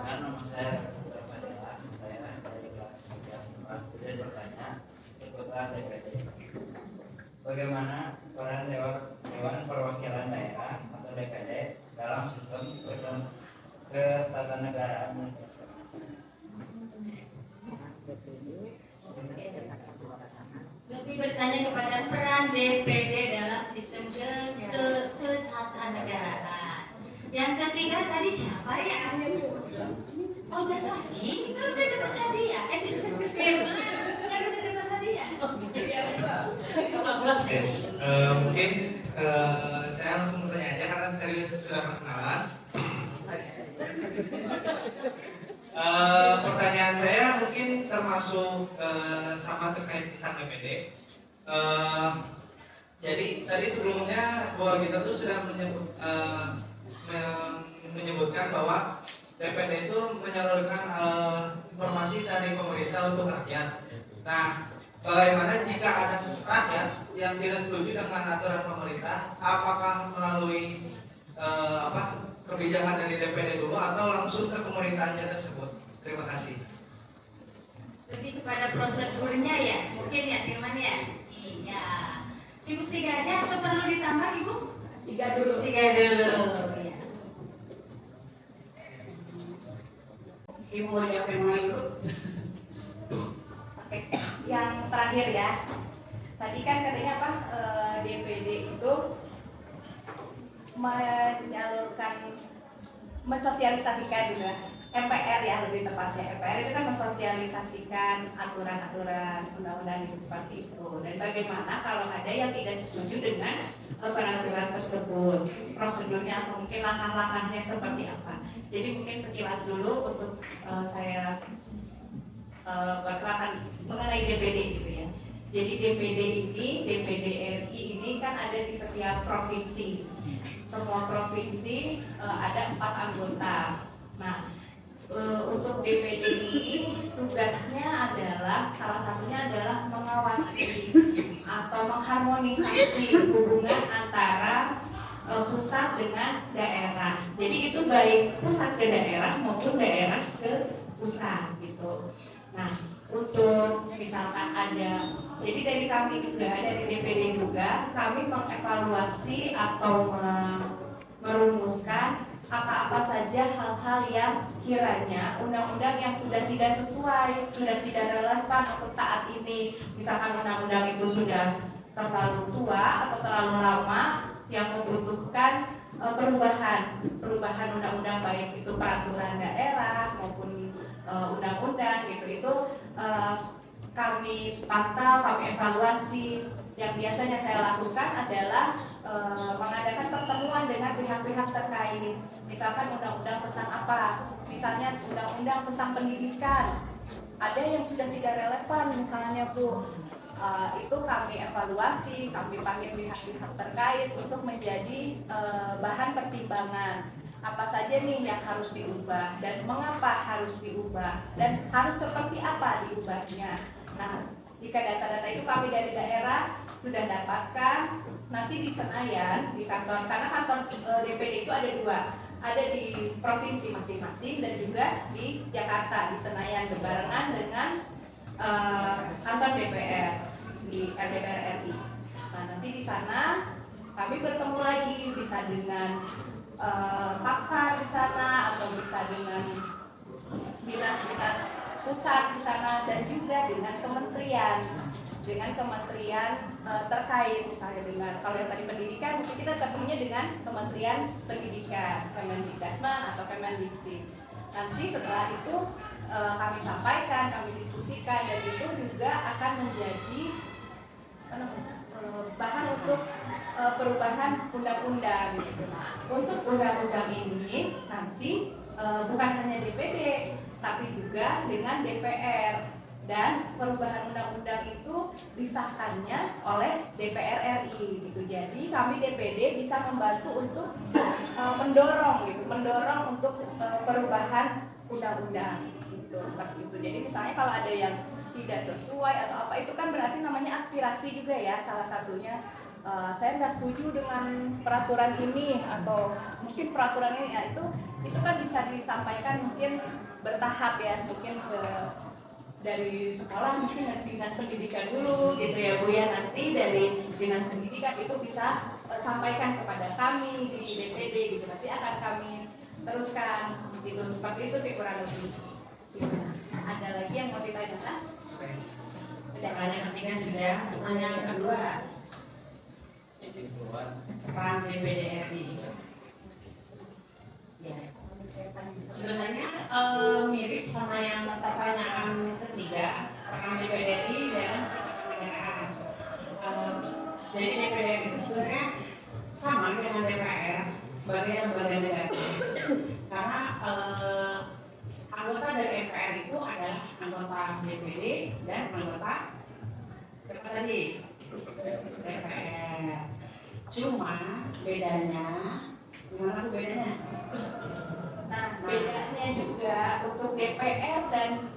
Nama saya dari kelas 11. Saya bertanya kepada DPD. Bagaimana peran Dewan Perwakilan Daerah atau DPD dalam sistem ketatanegaraan? Lebih bertanya kepada peran DPD dalam sistem ketatanegaraan. Yang ketiga tadi siapa ya? Oh, udah lagi? Itu udah dengar tadi ya? Yang udah dengar tadi ya? Mungkin saya langsung bertanya aja karena tadi sudah perkenalan. Pertanyaan saya mungkin termasuk sama terkait tentang DPD. Jadi tadi sebelumnya bahwa kita tuh sudah menyebutkan bahwa DPD itu menyalurkan informasi dari pemerintah untuk rakyat. Nah, bagaimana jika ada rakyat yang tidak setuju dengan aturan pemerintah, apakah melalui kebijakan dari DPD dulu atau langsung ke pemerintahnya tersebut? Terima kasih. Lebih kepada prosedurnya ya, mungkin ya Firman ya. Iya. Cukup 3 aja atau perlu ditambah Ibu? 3 dulu. 3 dulu. Ya. Ibu mau jawab yang mana dulu? Oke, yang terakhir ya. Tadi kan katanya apa? DPD itu mensosialisasikan juga MPR ya, lebih tepatnya MPR itu kan mensosialisasikan aturan-aturan undang-undang itu seperti itu, dan bagaimana kalau ada yang tidak setuju dengan peraturan tersebut, prosedurnya atau mungkin langkah-langkahnya seperti apa. Jadi mungkin sekilas dulu untuk saya berkenalkan mengenai DPD gitu ya. Jadi DPD RI ini kan ada di setiap provinsi. Semua provinsi ada 4 anggota. Nah, untuk DPD ini tugasnya adalah salah satunya adalah mengawasi atau mengharmonisasi hubungan antara pusat dengan daerah. Jadi itu baik pusat ke daerah maupun daerah ke pusat gitu. Nah, untuk misalkan ada, jadi dari kami juga, dari DPD juga, kami mengevaluasi atau merumuskan apa-apa saja hal-hal yang kiranya undang-undang yang sudah tidak sesuai, sudah tidak relevan untuk saat ini. Misalkan undang-undang itu sudah terlalu tua atau terlalu lama yang membutuhkan perubahan undang-undang, baik itu peraturan daerah maupun undang-undang gitu, itu kami pantau, kami evaluasi. Yang biasanya saya lakukan adalah mengadakan pertemuan dengan pihak-pihak terkait. Misalkan undang-undang tentang apa? Misalnya undang-undang tentang pendidikan. Ada yang sudah tidak relevan misalnya Bu. Itu kami evaluasi, kami panggil pihak-pihak terkait untuk menjadi bahan pertimbangan. Apa saja nih yang harus diubah dan mengapa harus diubah dan harus seperti apa diubahnya. Nah, jika data-data itu kami dari daerah sudah dapatkan, nanti di Senayan, di kantor, karena kantor DPD itu ada 2, ada di provinsi masing-masing dan juga di Jakarta, di Senayan, berbarengan dengan kantor DPR di DPR RI. Nah, nanti di sana kami bertemu lagi, bisa dengan pakar di sana atau bisa dengan dinas-dinas pusat di sana dan juga dengan kementerian terkait, misalnya dengan kalau yang tadi pendidikan mungkin kita ketemunya dengan Kementerian Pendidikan, Kemendikbudristek atau Kemendikbud. Nanti setelah itu kami sampaikan, kami diskusikan, dan itu juga akan menjadi bahan untuk perubahan undang-undang gitu. Nah, untuk undang-undang ini nanti bukan hanya DPD tapi juga dengan DPR, dan perubahan undang-undang itu disahkannya oleh DPR RI gitu. Jadi kami DPD bisa membantu untuk mendorong untuk perubahan undang-undang gitu, seperti itu. Jadi misalnya kalau ada yang tidak sesuai atau apa, itu kan berarti namanya aspirasi juga ya, salah satunya saya nggak setuju dengan peraturan ini atau mungkin peraturan ini, ya itu kan bisa disampaikan mungkin bertahap ya, mungkin dari sekolah, mungkin dari dinas pendidikan dulu gitu ya Bu ya, nanti dari dinas pendidikan itu bisa sampaikan kepada kami di DPD gitu, nanti akan kami teruskan gitu, seperti itu sih kurang lebih. Ada lagi yang mau ditanyakan? Pertanyaan ketiga sudah, pertanyaan kedua, peran DPD RI. Ya, sebenarnya mirip sama yang pertanyaan ketiga, peran DPD RI dalam kenegaraan. Jadi DPD RI itu sebenarnya sama dengan DPR sebagai lembaga negara, karena anggota dari MPR itu adalah anggota DPD dan anggota apa tadi? DPR. Cuma bedanya, gimana tuh bedanya? Nah, bedanya juga untuk DPR dan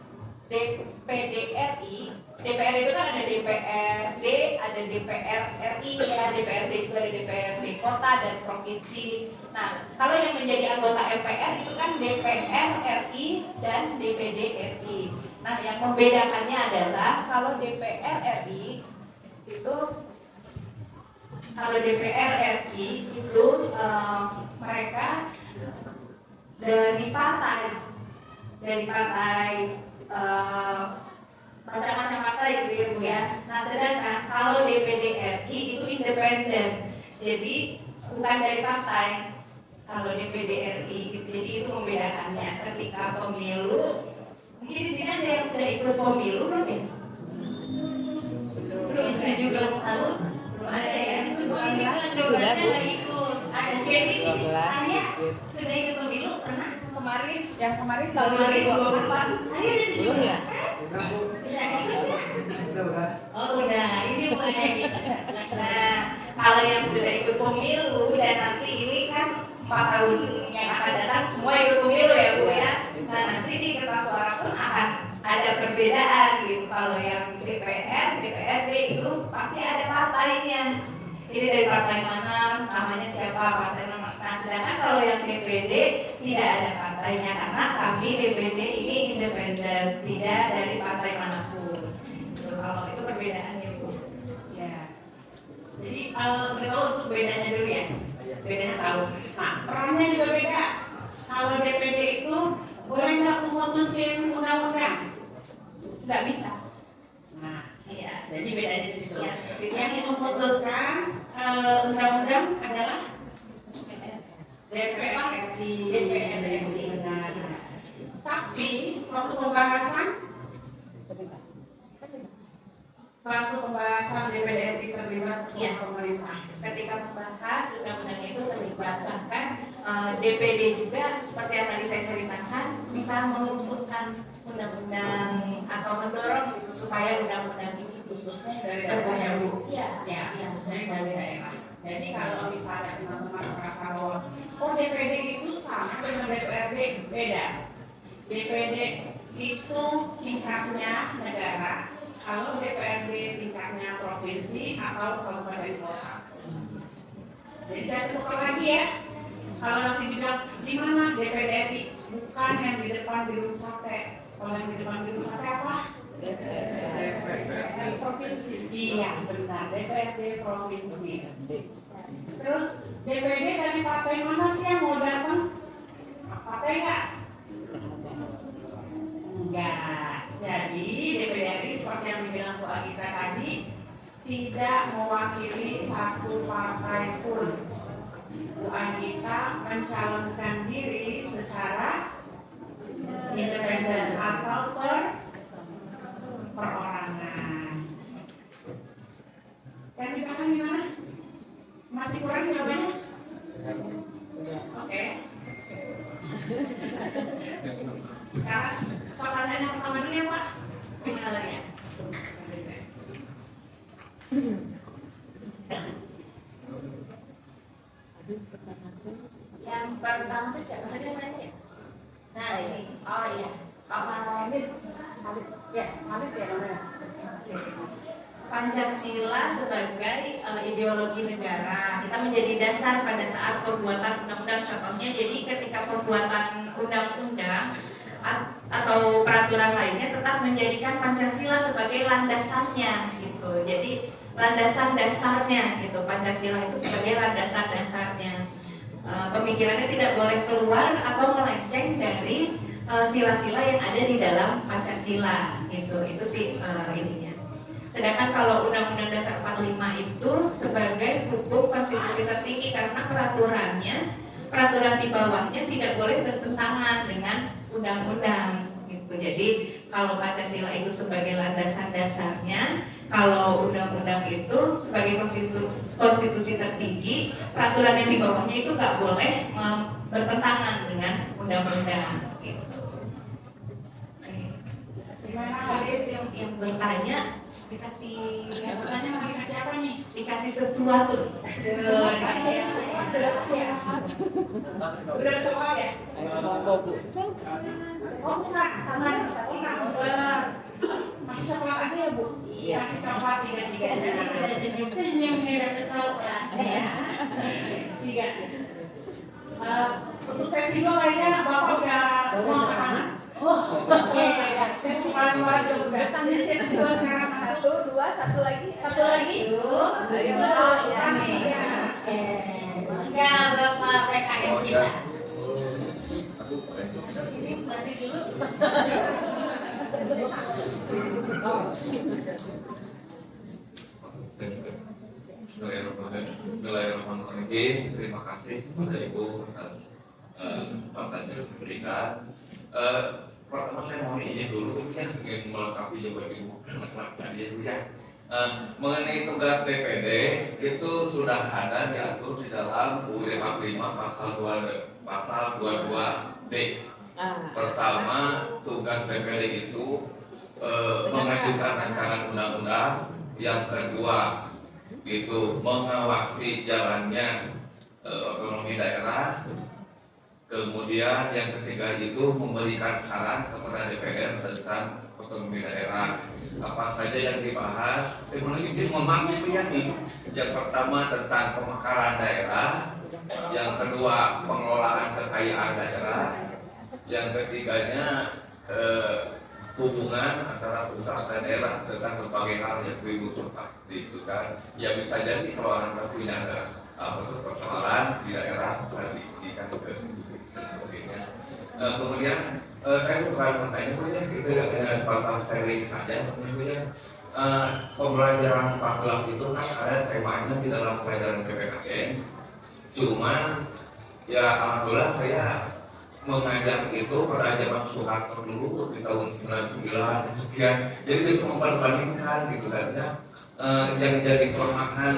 DPD RI. DPR itu kan ada DPRD, ada DPR RI ya, DPRD itu ada DPRD kota dan provinsi. Nah, kalau yang menjadi anggota MPR itu kan DPR RI dan DPD RI. Nah, yang membedakannya adalah kalau DPR RI itu, mereka dari partai macam-macam partai gitu ya Bu ya. Nah, sedangkan kalau DPD RI itu independen. Jadi bukan dari partai. Kalau DPD RI gitu. Jadi itu membedakannya ketika pemilu. Mungkin di sini ada yang sudah ikut pemilu belum ya? Belum 17 tahun. Belum ada yang sudah ikut. Ada jadi Arya sudah ikut pemilu pernah? Yang kemarin tahun 2024. Arya udah 17 Belum ya? Udah ikut ya? Udah. Oh udah, ini mulai. Nah, kalau yang sudah ikut pemilu dan nanti ini kan 4 tahun yang akan datang semua ikut pemilu ya Bu ya. Nah nanti di kertas suara pun akan ada perbedaan gitu. Kalau yang DPR, DPRD itu pasti ada partainya. Ini dari partai mana, namanya siapa, partai mana. Nah sedangkan kalau yang DPD tidak ada partainya karena kami DPD ini independen, tidak dari partai manapun. Kalau itu perbedaannya Bu. Ya. Jadi udah tahu untuk bedanya dulu ya. Bedanya tahu. Nah perannya juga beda. Kalau DPD itu boleh nggak memutusin undang-undang? Nggak bisa. Nah, iya. Jadi bedanya di situ. Ya, yang memutuskan undang-undang adalah DPR RI. Benar. Tapi waktu pembahasan DPD RI terlibat pemerintah. Ketika membahas undang-undang itu terlibat, bahkan DPD juga seperti yang tadi saya ceritakan bisa mengusulkan undang-undang atau mendorong gitu supaya undang-undang ini khususnya dari daerah Bu. Ya, khususnya dari daerah. Jadi kalau misalnya teman-teman merasa bahwa DPD itu sama dengan DPRD, beda. DPD itu tingkatnya negara, kalau DPRD tingkatnya provinsi atau kabupaten kota. Jadi tidak tukar lagi ya. Kalau nanti bilang di mana DPD RI, bukan yang di depan gedung sate. Kalau yang di depan gedung sate apa? DPRD provinsi. Iya benar, DPRD provinsi. Terus DPD dari partai mana sih yang mau datang? Partai nggak? Enggak. Jadi DPD RI seperti yang dibilang Bu Agisa tadi tidak mewakili satu partai pun. Bu Agita mencalonkan diri secara independen atau perorangan. Yang dikatakan gimana? Masih kurang jawabannya? Oke. Sekarang pertanyaan yang pertama dulu ya Pak. Pengenalannya. Yang pertama itu siapa tadi yang nanya? Nah ini, oh iya, Pak Marwani. Ya, Halid ya namanya. Pancasila sebagai ideologi negara, kita menjadi dasar pada saat pembuatan undang-undang. Contohnya, jadi ketika pembuatan undang-undang atau peraturan lainnya tetap menjadikan Pancasila sebagai landasannya, gitu. Jadi landasan dasarnya, gitu. Pancasila itu sebagai landasan dasarnya. Pemikirannya tidak boleh keluar atau melenceng dari sila-sila yang ada di dalam Pancasila, gitu. Itu sih ininya. Sedangkan kalau Undang-Undang Dasar 45 itu sebagai hukum konstitusi tertinggi karena peraturan di bawahnya tidak boleh bertentangan dengan undang-undang, gitu. Jadi kalau Pancasila itu sebagai landasan dasarnya, kalau undang-undang itu sebagai konstitusi tertinggi, peraturan yang di bawahnya itu nggak boleh bertentangan dengan undang-undang, gitu. Gimana Halid yang bertanya? Dikasih pertanyaan mau dikasih apa nih? Dikasih sesuatu. Udah coba ya? Oh bukan, tangan. Masih coklat aja ya Bu? Iya. Masih coklat tiga. Senyum ada coklat. Tiga. Untuk sesi 2 kayaknya Bapak udah mau ke tangan. Oke. Sesi suara udah. Sesi 2 sekarang. 1, 2, 1 lagi. Satu lagi. Ayo. Ya, Bapak PKS kita. Ini mandi dulu. Bismillahirrahmanirrahim. Bismillahirrahmanirrahim. Terima kasih kepada Ibu atas kesempatan yang diberikan. Pertama saya mohon izin dulu ya, ingin melengkapi juga Ibu masalah tadi ya. Mengenai tugas DPD itu sudah ada diatur di dalam UUD 45 pasal 22D. Pertama, tugas DPD itu mengajukan rancangan undang-undang. Yang kedua itu mengawasi jalannya otonomi daerah. Kemudian yang ketiga itu memberikan saran kepada DPR tentang otonomi daerah. Apa saja yang dibahas? Yang pertama tentang pemekaran daerah, yang kedua pengelolaan kekayaan daerah, yang ketiganya hubungan antara pusat dan daerah tentang berbagai hal yang Ibu seperti itu kan. Ya bisa jadi kalau Anda punya persoalan di daerah bisa diizinkan ke sebagainya. Kemudian saya suka bertanya Bu ya, itu sebatas sharing saja Bu ya. Pembelajaran 14 itu kan ada temanya di dalam pelajaran PPKN. Cuman ya alhamdulillah saya mengajar itu pada zaman Soeharto dulu di tahun 99 dan sekian. Jadi bisa membandingkan gitu kan ya. Yang jadi kelemahan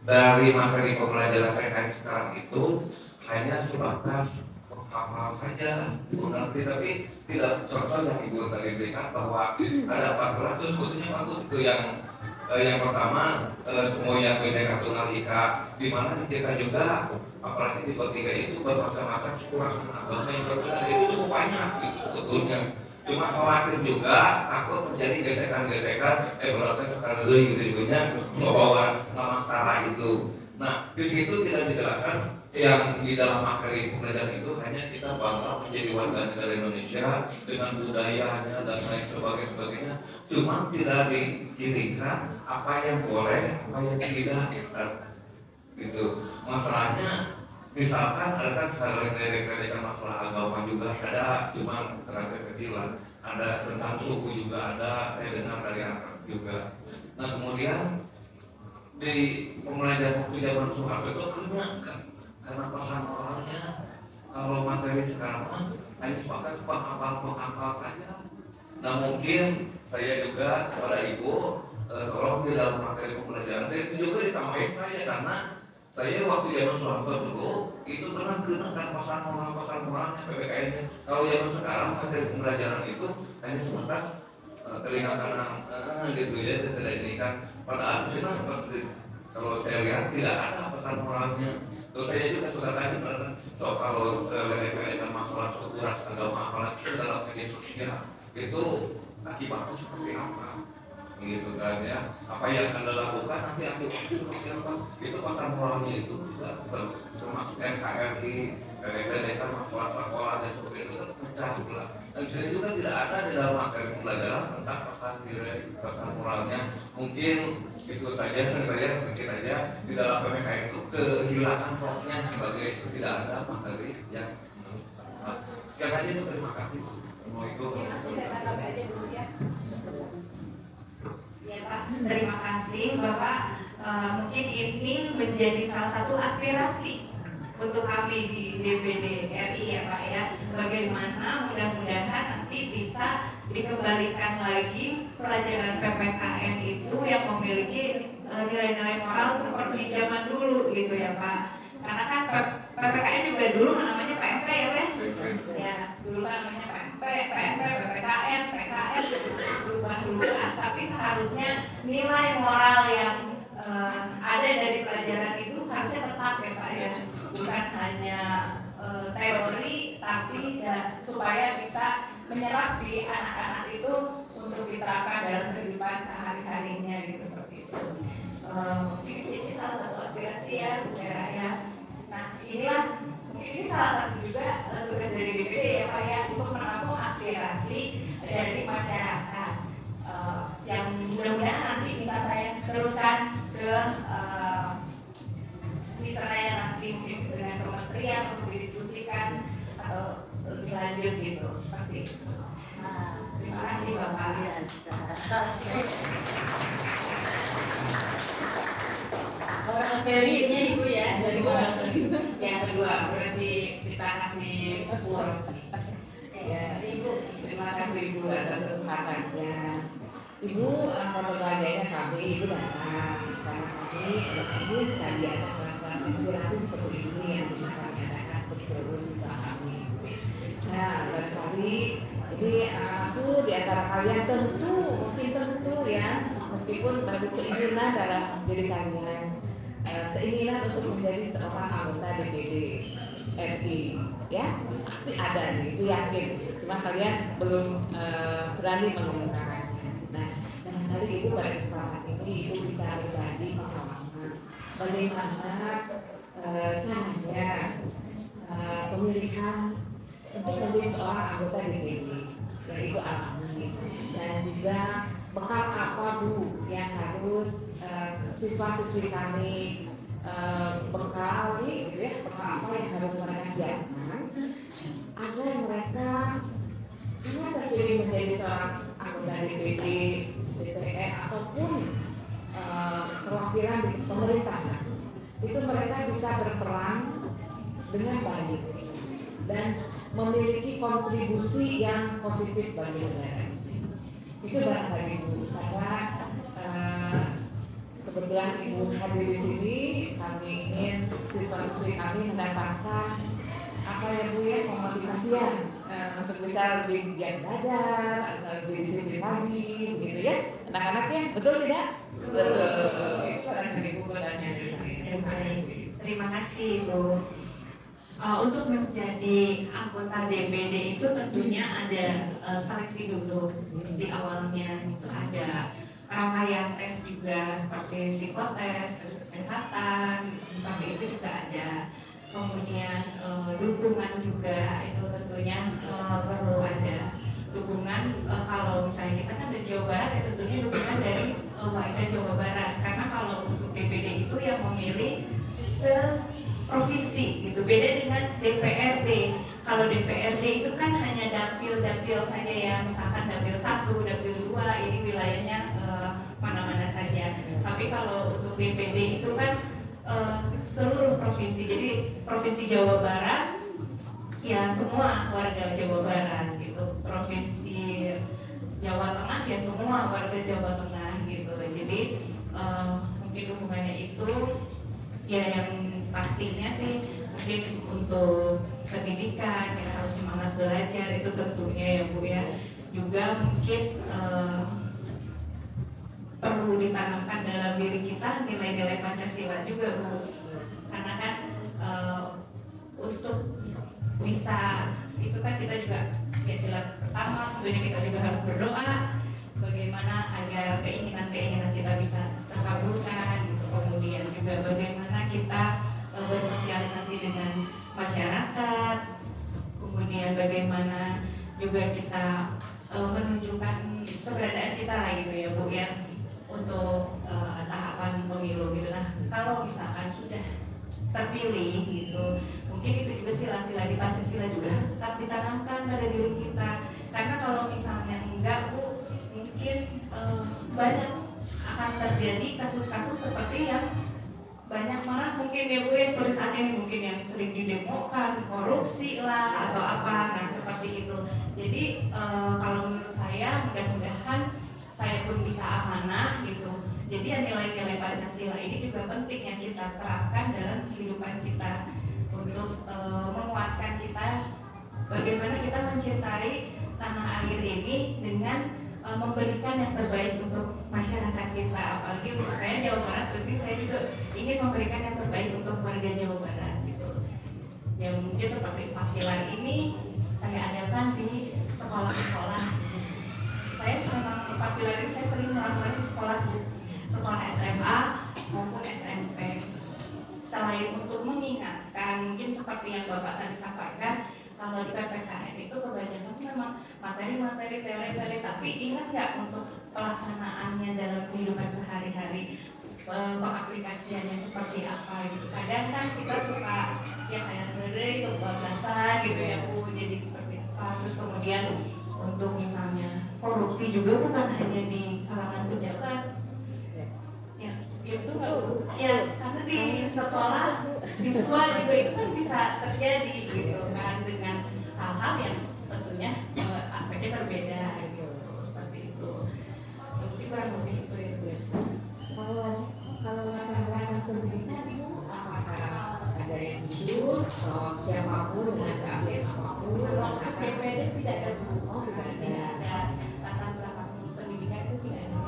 dari materi pembelajaran PKN sekarang itu hanya sebatas hafal saja, nanti tapi tidak contoh yang Ibu tadi berikan bahwa ada 14 itu sebetulnya bagus itu yang pertama semua yang Bhinneka Tunggal Ika di mana kita juga apalagi di ketiga itu bermacam-macam suku ras dan bangsa yang berbeda itu cukup banyak itu sebetulnya. Cuma khawatir juga takut terjadi gesekan-gesekan berarti sekarang dulu gitu-gitunya membawa nama salah itu. Nah di situ tidak dijelaskan yang di dalam materi pembelajaran itu hanya kita bangga menjadi warga negara Indonesia dengan budayanya dan lain sebagainya. Cuma tidak dikirikan apa yang boleh, apa yang tidak. Gitu. Masalahnya misalkan ada kan sekarang dari masalah agama juga ada, cuma terang kecilan. Ada tentang suku juga ada, saya dengar dari anak juga. Nah kemudian di pembelajaran waktu zaman Soeharto itu karena pesan orangnya kalau materi sekarang hanya sebatas penghafal saja. Nah mungkin saya juga kepada Ibu tolong di dalam materi pembelajaran itu juga ditambahin saya karena saya waktu zaman Soeharto dulu itu pernah kenakan pesan moralnya PPKN-nya. Kalau zaman sekarang materi pembelajaran itu hanya sebatas telinga kanan gitu ya, tidak ini kan. Padahal di sini kalau saya lihat tidak ada pesan moralnya. Terus saya juga sudah tanya soal kalau dengan masalah suku ras agama apalagi dalam media sosial itu akibatnya seperti apa, gitu kan ya. Apa yang Anda lakukan nanti akibatnya seperti apa? Itu pasal moralnya itu juga termasuk NKRI, PPKD masalah sekolah dan seperti itu pecah pula. Dan di sini juga tidak ada di dalam materi pembelajaran tentang pasal moralnya. Mungkin itu saja dan saya sedikit aja di dalam PPKN itu kehilangan pokoknya sebagai tidak ada materi yang sekian saja itu. Terima kasih. Saya tanggapi aja dulu ya. Ya Pak, terima kasih Bapak. Mungkin ini menjadi salah satu aspirasi untuk kami di DPD RI ya Pak ya. Bagaimana mudah-mudahan nanti bisa dikembalikan lagi pelajaran PPKN itu yang memiliki nilai-nilai moral seperti zaman dulu gitu ya Pak. Karena kan PPKN juga dulu namanya PMP ya Pak. Ya, dulu kan namanya PMP, PPKN, PKN berubah-ubah. Tapi seharusnya nilai moral yang ada dari pelajaran itu harusnya tetap ya Pak ya. Bukan hanya teori tapi supaya bisa menyerap di anak-anak itu untuk diterapkan dalam kehidupan sehari-harinya gitu seperti itu. Ini salah satu aspirasi ya Bu Vera ya. Nah ini salah satu juga tugas dari DPD ya Pak ya untuk menampung aspirasi dari masyarakat yang mudah-mudahan nanti bisa saya teruskan ke misalnya nanti mungkin dengan kementerian untuk didiskusikan atau lebih lanjut gitu seperti itu. Nah, terima kasih Bapak. Kalau Feli ini ibu ya dari mana? Yang kedua berarti kita kasih porsi. Ya, Ibu, terima kasih Ibu atas kesempatannya. Ibu, keluarganya kami, Ibu datang karena kami ibu sekali ada kelas-kelas inspirasi seperti ini yang bisa kami adakan untuk seluruh siswa kami. Nah, barangkali ini aku di antara kalian mungkin tentu ya, meskipun baru keinginan dalam diri kalian, keinginan untuk menjadi seorang anggota DPD RI, ya pasti ada nih, itu yakin. Cuma kalian belum berani mengumumkannya. Nah, barangkali Ibu pada kesempatan ini Ibu bisa berbagi pengalaman bagaimana caranya pemilihan untuk menjadi seorang anggota DPD yang Ibu alami, dan juga bekal apa Bu yang harus siswa-siswi kami bekal gitu ya, bekal apa yang harus mereka siapkan agar mereka terpilih menjadi seorang anggota DPD, DPR ataupun perwakilan di pemerintahan, itu mereka bisa berperan dengan baik dan memiliki kontribusi yang positif bagi negara. Itu barangkali Ibu, karena kebetulan Ibu hadir di sini, kami ingin siswa-siswi kami mendapatkan apa ya Bu ya, pemotivasian untuk bisa lebih giat belajar, lebih disiplin lagi, begitu ya, anak-anaknya, betul tidak? Betul. Terima kasih Bu. Untuk menjadi anggota DPD itu tentunya ada seleksi dulu di awalnya, itu ada rangkaian tes juga seperti psikotes, tes kesehatan, seperti itu juga ada. Kemudian dukungan juga itu tentunya perlu ada dukungan. Kalau misalnya kita kan dari Jawa Barat ya tentunya dukungan dari warga Jawa Barat, karena kalau untuk DPD itu yang memilih provinsi gitu, beda dengan DPRD. Kalau DPRD itu kan hanya dapil-dapil saja ya, misalkan dapil 1, dapil 2, ini wilayahnya mana-mana saja. Tapi kalau untuk DPD itu kan seluruh provinsi. Jadi provinsi Jawa Barat ya semua warga Jawa Barat gitu. Provinsi Jawa Tengah ya semua warga Jawa Tengah gitu. Jadi mungkin hubungannya itu ya yang pastinya sih mungkin untuk pendidikan kita harus semangat belajar, itu tentunya ya Bu ya. Juga mungkin perlu ditanamkan dalam diri kita nilai-nilai Pancasila juga Bu, karena kan untuk bisa itu kan kita juga ya sila pertama tentunya kita juga harus berdoa bagaimana agar keinginan-keinginan kita bisa terkabulkan gitu. Kemudian juga bagaimana kita bersosialisasi dengan masyarakat, kemudian bagaimana juga kita menunjukkan keberadaan kita lah gitu ya Bu ya, untuk tahapan pemilu gitu. Nah kalau misalkan sudah terpilih gitu, mungkin itu juga sila-sila di Pancasila juga harus tetap ditanamkan pada diri kita, karena kalau misalnya enggak Bu, mungkin banyak akan terjadi kasus-kasus seperti yang banyak malah mungkin ya Bu ya, seperti saat ini mungkin yang sering didemokan, korupsi lah atau apa, nah seperti itu. Jadi kalau menurut saya mudah-mudahan saya pun bisa amanah gitu. Jadi ya nilai-nilai Pancasila ini juga penting yang kita terapkan dalam kehidupan kita untuk menguatkan kita bagaimana kita mencintai tanah air ini dengan memberikan yang terbaik untuk masyarakat kita. Apalagi untuk saya Jawa Barat, berarti saya juga ingin memberikan yang terbaik untuk warga Jawa Barat gitu. Yang mungkin seperti 4 pilar ini saya adakan di sekolah-sekolah. Saya selama 4 pilar ini saya sering melakukan di sekolah SMA maupun SMP. Selain untuk mengingatkan, mungkin seperti yang Bapak tadi sampaikan, kalau di PPKN itu kebanyakan memang materi-materi teori-teori, tapi ingat nggak untuk pelaksanaannya dalam kehidupan sehari-hari, pengaplikasiannya seperti apa gitu. Kadang kan kita suka ya kayak itu kebablasan gitu ya Bu, jadi seperti apa. Terus kemudian untuk misalnya korupsi juga bukan hanya di kalangan pejabat ya, itu ya karena di sekolah siswa juga itu kan bisa terjadi gitu kan dengan hal-hal yang tentunya aspeknya berbeda gitu seperti itu. Mungkin kurang lebih itu ya. Kalau latar belakang pendidikan itu apakah ada yang khusus atau siapapun dengan keahlian apapun? Waktu DPD tidak ada tidak ada latar belakang pendidikan itu tidak ada.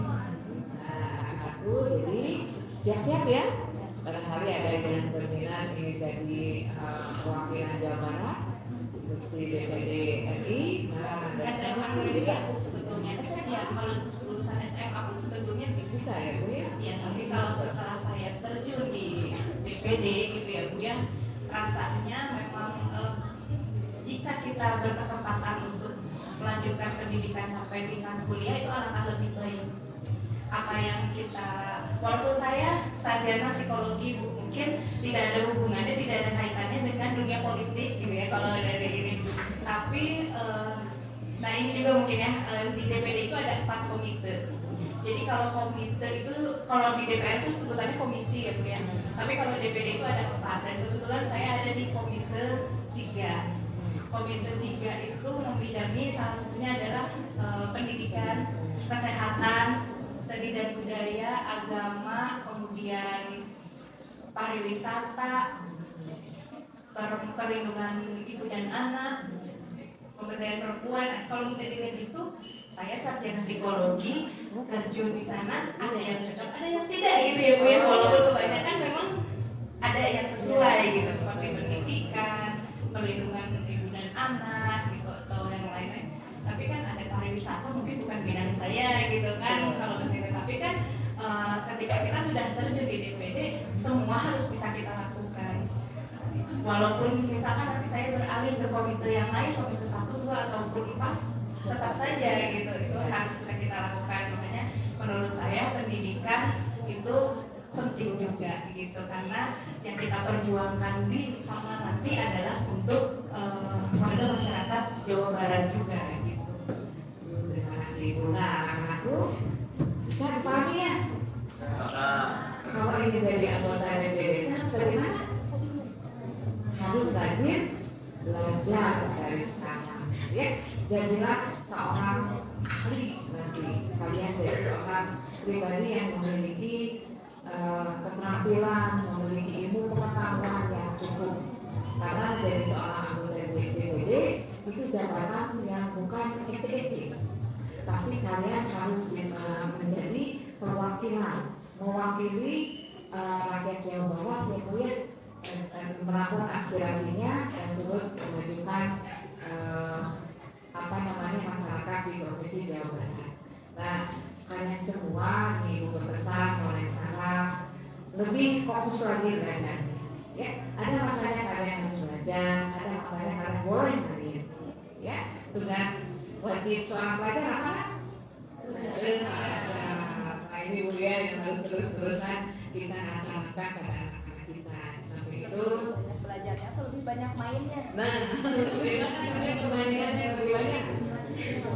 Aku jadi siap-siap ya. Barangkali ada yang berminat ingin jadi perwakilan Jawa Barat bersih DPD RI. SMA bisa sebetulnya ya, kalau lulusan SMA pun sebetulnya bisa ya Bu ya. Ya, tapi kalau setelah saya terjun di DPD gitu ya Bu ya, rasanya memang jika kita berkesempatan untuk melanjutkan pendidikan sampai tingkat kuliah itu alangkah lebih baik. Apa yang kita, walaupun saya sarjana psikologi Bu, mungkin tidak ada hubungannya, tidak ada kaitannya dengan dunia politik gitu ya kalau dari ini. Tapi nah ini juga mungkin ya, di DPD itu ada 4 komite. Jadi kalau komite itu, kalau di DPR itu sebutannya komisi ya Bu ya. Tapi kalau DPD itu ada 4 dan kebetulan saya ada di komite 3. Komite 3 itu membidangi salah satunya adalah pendidikan, kesehatan, seni dan budaya, agama, kemudian pariwisata, perlindungan ibu dan anak, pemberdayaan perempuan. Nah, kalau misalnya dilihat itu, saya sarjana psikologi, terjun di sana, ada yang cocok, ada yang tidak gitu ya Bu ya. Walaupun kebanyakan memang ada yang sesuai gitu, seperti pendidikan, perlindungan ibu dan anak gitu, atau yang lain-lain. Tapi kan ada pariwisata mungkin bukan bidang saya gitu kan kalau kesini. Tapi kan ketika kita sudah terjun di DPD, semua harus bisa kita lakukan. Walaupun misalkan nanti saya beralih ke komite yang lain, komite 1, 2 ataupun 4, tetap saja gitu, itu harus bisa kita lakukan. Makanya menurut saya pendidikan itu penting juga gitu, karena yang kita perjuangkan di sana nanti adalah untuk warga masyarakat Jawa Barat juga gitu. Terima kasih Bu. Nah, anak-anakku bisa dipahami ya? Kalau ingin jadi anggota DPD harus bagaimana? Harus rajin belajar dari sekarang. Ya, jadilah seorang ahli nanti. Kalian jadi seorang pribadi yang memiliki keterampilan, memiliki ilmu pengetahuan yang cukup. Karena dari seorang anggota DPD itu jabatan yang bukan ecek-ecek, tapi kalian harus menjadi perwakilan, mewakili rakyat Jawa Barat yang melihat melakukan aspirasinya dan turut memajukan masyarakat di provinsi Jawa Barat. Nah, kalian semua Ibu berpesan mulai sekarang lebih fokus lagi belajarnya. Ya, ada masanya kalian harus belajar, ada masanya kalian boleh kalian. Ya, tugas wajib seorang pelajar apa? Belajar. Nah, ini Bu ya yang harus terus-terusan kita tanamkan pada anak-anak kita. Sampai itu belajarnya atau lebih banyak mainnya. Nah, terima kasih permainannya lebih banyak.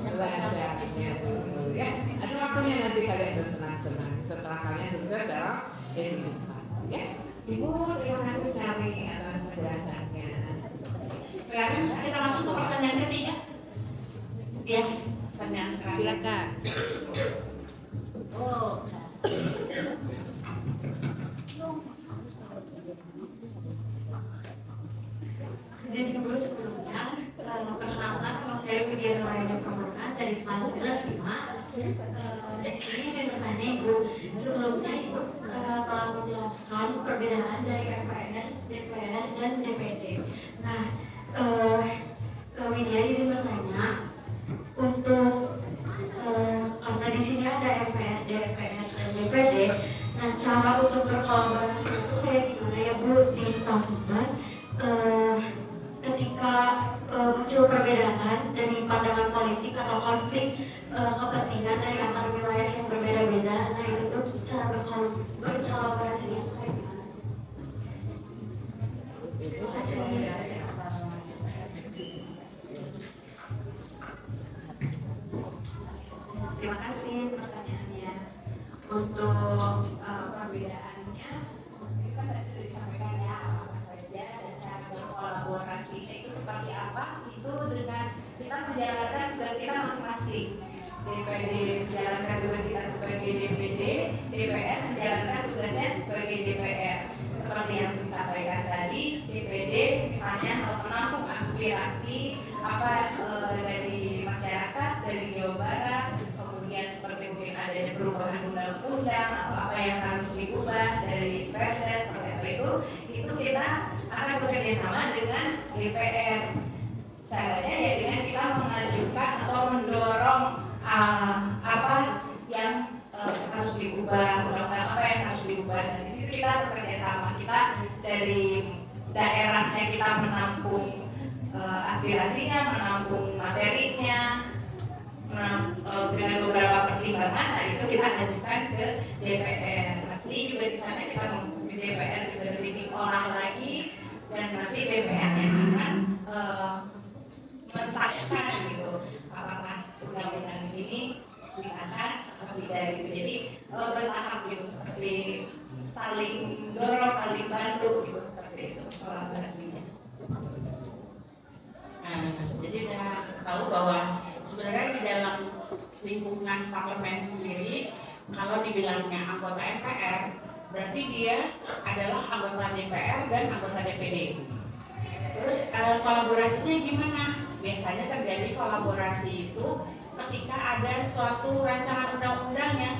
Belajarnya dulu ya. Ada waktunya nanti kalian bersenang-senang setelah kalian sukses dalam kehidupan. Ya, Ibu terima kasih sekali atas penjelasannya. Sekarang kita masuk ke pertanyaan ketiga. Ya, pertanyaan terakhir. Silakan. Oh. Dan dulu sebelumnya perkenalkan kalau saya Widya Nurayana Pramana dari kelas 11 5. Ini saya bertanya Ibu, sebelumnya Ibu telah menjelaskan perbedaan dari MPR, DPR, dan DPD. Nah, Widya izin bertanya untuk karena di sini ada MPR, DPR, dan DPD. Nah, cara untuk berkolaborasi itu kayak gimana ya Bu di Tangkuban? Ketika muncul perbedaan dari pandangan politik atau konflik kepentingan dari antar wilayah yang berbeda-beda, nah itu tuh cara berkolaborasinya kayak gimana? Itu Terima kasih pertanyaannya. Untuk perbedaannya, kita tadi sudah disampaikan ya apa saja dan cara berkolaborasi itu seperti apa. Itu dengan kita menjalankan tugas kita masing-masing. DPD menjalankan tugas kita sebagai DPD, DPR menjalankan tugasnya sebagai DPR. Seperti yang disampaikan tadi, DPD misalnya menampung aspirasi apa dari masyarakat, dari Jawa Barat, kemudian seperti mungkin adanya perubahan undang-undang atau apa yang harus diubah dari Perda seperti apa itu kita akan bekerja sama dengan DPR. Caranya ya dengan kita mengajukan atau mendorong apa yang harus diubah, undang-undang apa yang harus diubah, dan di situ kita bekerja sama. Kita dari daerahnya kita menampung aspirasinya, menampung materinya, dengan beberapa pertimbangan, nah itu kita ajukan ke DPR. Nanti juga di sana kita di DPR juga sedikit olah lagi, dan nanti DPR yang akan mensahkan gitu apakah undang-undang ini disahkan atau tidak gitu. Jadi bertahap gitu, seperti saling dorong, saling bantu gitu, seperti itu kolaborasinya. Jadi udah tahu bahwa sebenarnya di dalam lingkungan parlemen sendiri, kalau dibilangnya anggota MPR, berarti dia adalah anggota DPR dan anggota DPD. Terus kolaborasinya gimana? Biasanya terjadi kolaborasi itu ketika ada suatu rancangan undang-undang yang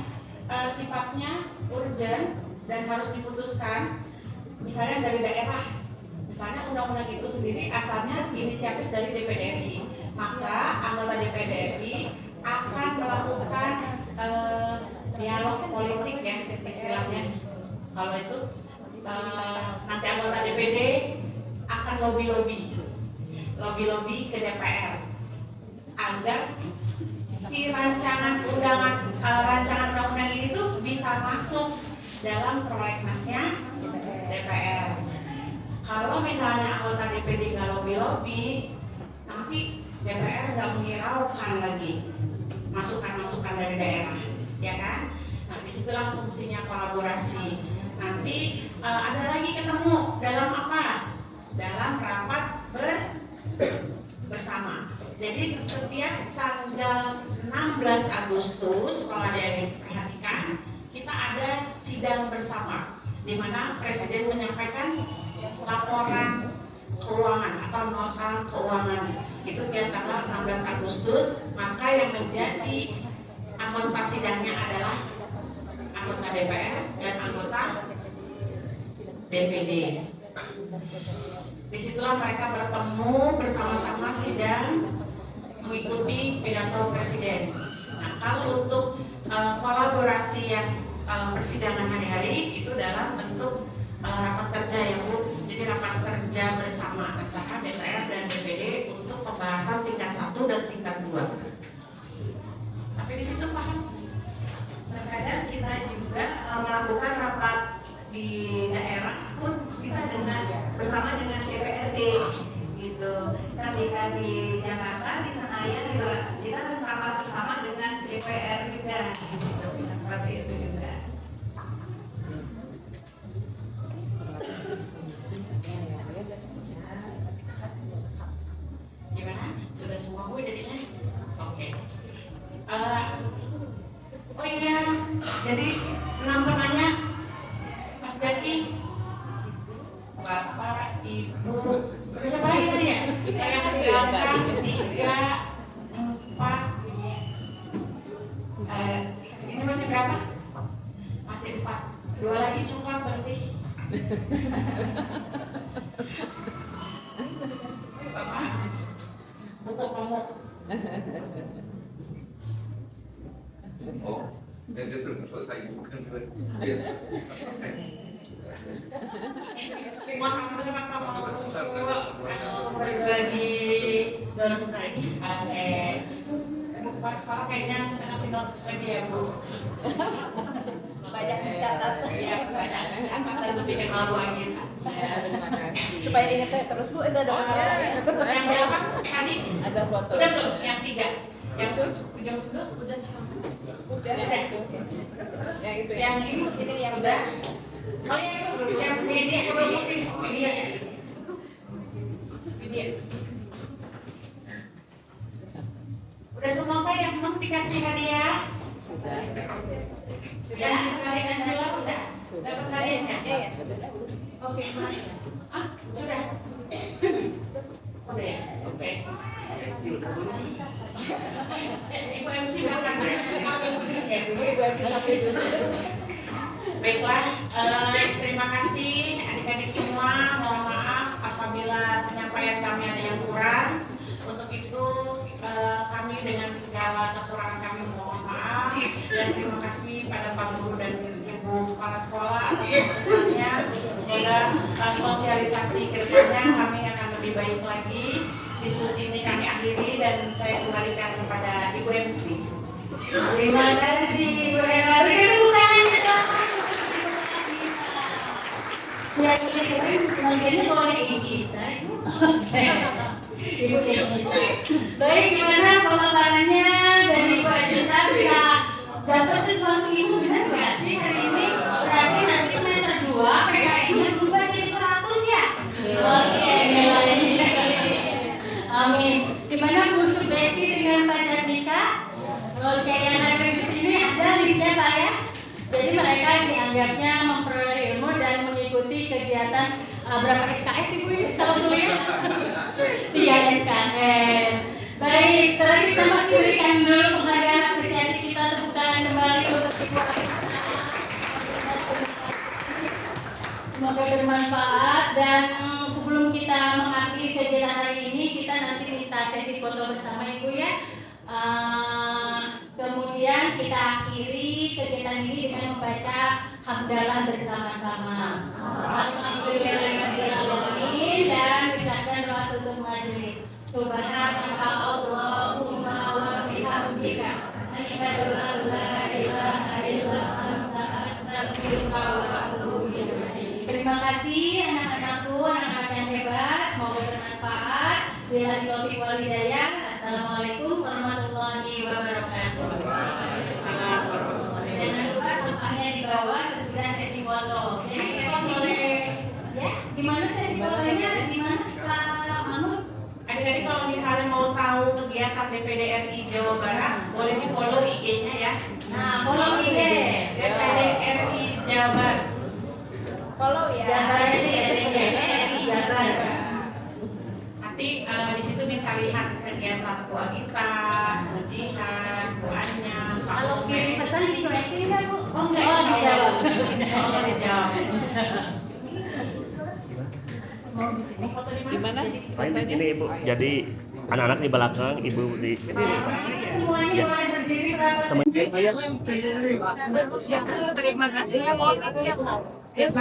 sifatnya urgent dan harus diputuskan, misalnya dari daerah. Misalnya undang-undang itu sendiri asalnya inisiatif dari DPD RI, maka anggota DPD RI akan melakukan dialog politik ya istilahnya. Kalau itu nanti anggota DPD akan lobby-lobby ke DPR agar si rancangan undang-undang ini tuh bisa masuk dalam prolegnasnya DPR. Kalau misalnya anggota DPD nggak lobby-lobby, nanti DPR nggak menghiraukan lagi masukan-masukan dari daerah, ya kan? Nah, disitulah fungsinya kolaborasi. Nanti ada lagi ketemu dalam apa? Dalam rapat bersama. Jadi setiap tanggal 16 Agustus, kalau ada yang diperhatikan, kita ada sidang bersama, di mana Presiden menyampaikan laporan keuangan atau nota keuangan itu tiap tanggal 16 Agustus. Maka yang menjadi anggota sidangnya adalah anggota DPR dan anggota DPD. Disitulah mereka bertemu bersama-sama sidang mengikuti pidato Presiden. Nah, kalau untuk kolaborasi yang persidangan hari-hari itu dalam bentuk rapat kerja ya Bu. Jadi rapat kerja bersama antara DPR dan DPD untuk pembahasan tingkat 1 dan tingkat 2. Tapi di situ paham? Terkadang kita juga melakukan rapat di daerah pun bisa bersama dengan DPRD gitu. Ketika di Jakarta, di Senayan juga kita rapat bersama dengan DPR juga gitu. Seperti itu juga. Gimana? Sudah semua Bu jadinya? Oke. Oh iya, jadi 6 penanya Mas Jaki, Bapak, Ibu, terus siapa lagi tadi ya? Yang belakang 3, 4. Ini masih berapa? Masih 4. 2 lagi cukup berarti. Bapak, buku kamu. Oh, dan justru saya bukan Berbagi dalam Buku sekolah kayaknya kita kasih not lagi ya Bu. Banyak mencatat. Iya, banyak mencatat dan lebih kenal Bu Angin. Terima kasih. Supaya ingat saya terus Bu, itu ada foto saya. Yang berapa tadi? Ada foto. Udah tuh, yang 3. Yang itu ujung sebelah udah cuma. Udah. Yang ini yang udah. Oh ya itu yang ini udah putih. Ini ya. Ini ya. Udah semua kan yang belum dikasih hadiah? Sudah. Yang dikalikan dulu udah? Dapat hadiahnya? Iya. Oke, ah, sudah. Udah ya? Oke. Ibu MC berangkat Ibu MC sampai dulu. Baiklah, terima kasih adik-adik semua. Mohon maaf apabila penyampaian kami ada yang kurang. Untuk itu kami dengan segala kekurangan kami mohon maaf dan terima kasih pada Pak Guru dan Ibu Kepala Sekolah atas masukannya. Semoga sosialisasi kedepannya kami akan lebih baik lagi. Diskusi ini kami akhiri dan saya kembalikan kepada Ibu MC. Terima kasih Ibu Hera. Berikan bukan ya, bagiannya boleh kita Ibu. Ibu baik, gimana pemaparannya dari Ibu Ajita bisa dapat sesuatu Ibu benar nggak sih hari ini? Berarti nanti semester 2 PKN-nya berubah jadi 100 ya? Oke, amin. Gimana Bu Subesti dengan Pak Jadika? Oke, yang ada di sini ada listnya Pak ya. Jadi mereka dianggapnya memperoleh ilmu dan mengikuti kegiatan berapa SKS Ibu ini kalau kuliah? 3 SKS. Baik, kalau kita masih berikan dulu penghargaan apresiasi kita, tepuk tangan kembali untuk Ibu Ajita. Semoga bermanfaat dan sebelum kita mengakhiri kegiatan hari ini kita nanti minta sesi foto bersama Ibu ya. Kemudian kita akhiri kegiatan ini dengan membaca hamdalah bersama-sama. Alhamdulillahirobbilalamin dan ucapkan doa tutup majelis. Subhanakallahumma wa bihamdika asyhadu an la ilaha illa anta astaghfiruka wa atubu ilaik. Terima kasih anak-anakku, anak-anak yang hebat, semoga bermanfaat. Billahi taufiq wal hidayah. Assalamualaikum warahmatullahi wabarakatuh. Jangan lupa sampahnya di bawah sesudah sesi foto. Jadi ya, gimana sesi fotonya? Di mana Pak Mahmud? Adik-adik kalau misalnya mau tahu kegiatan DPD RI Jawa Barat, boleh di follow IG-nya ya. Nah, follow IG DPD RI Jabar. Follow ya. Jabar aja ya, DPD RI Jabar. Nanti di situ bisa lihat kegiatan Bu Agita, Bu Jihan, Bu Anya, Pak Kalau kirim pesan dicuekin ya Bu? Oh enggak, oh dijawab. Insya Allah dijawab. Di mana? Di sini Ibu. Jadi anak-anak di belakang, Ibu di Semuanya ya. boleh berdiri berapa? Terima kasih ya Bu. Terima kasih.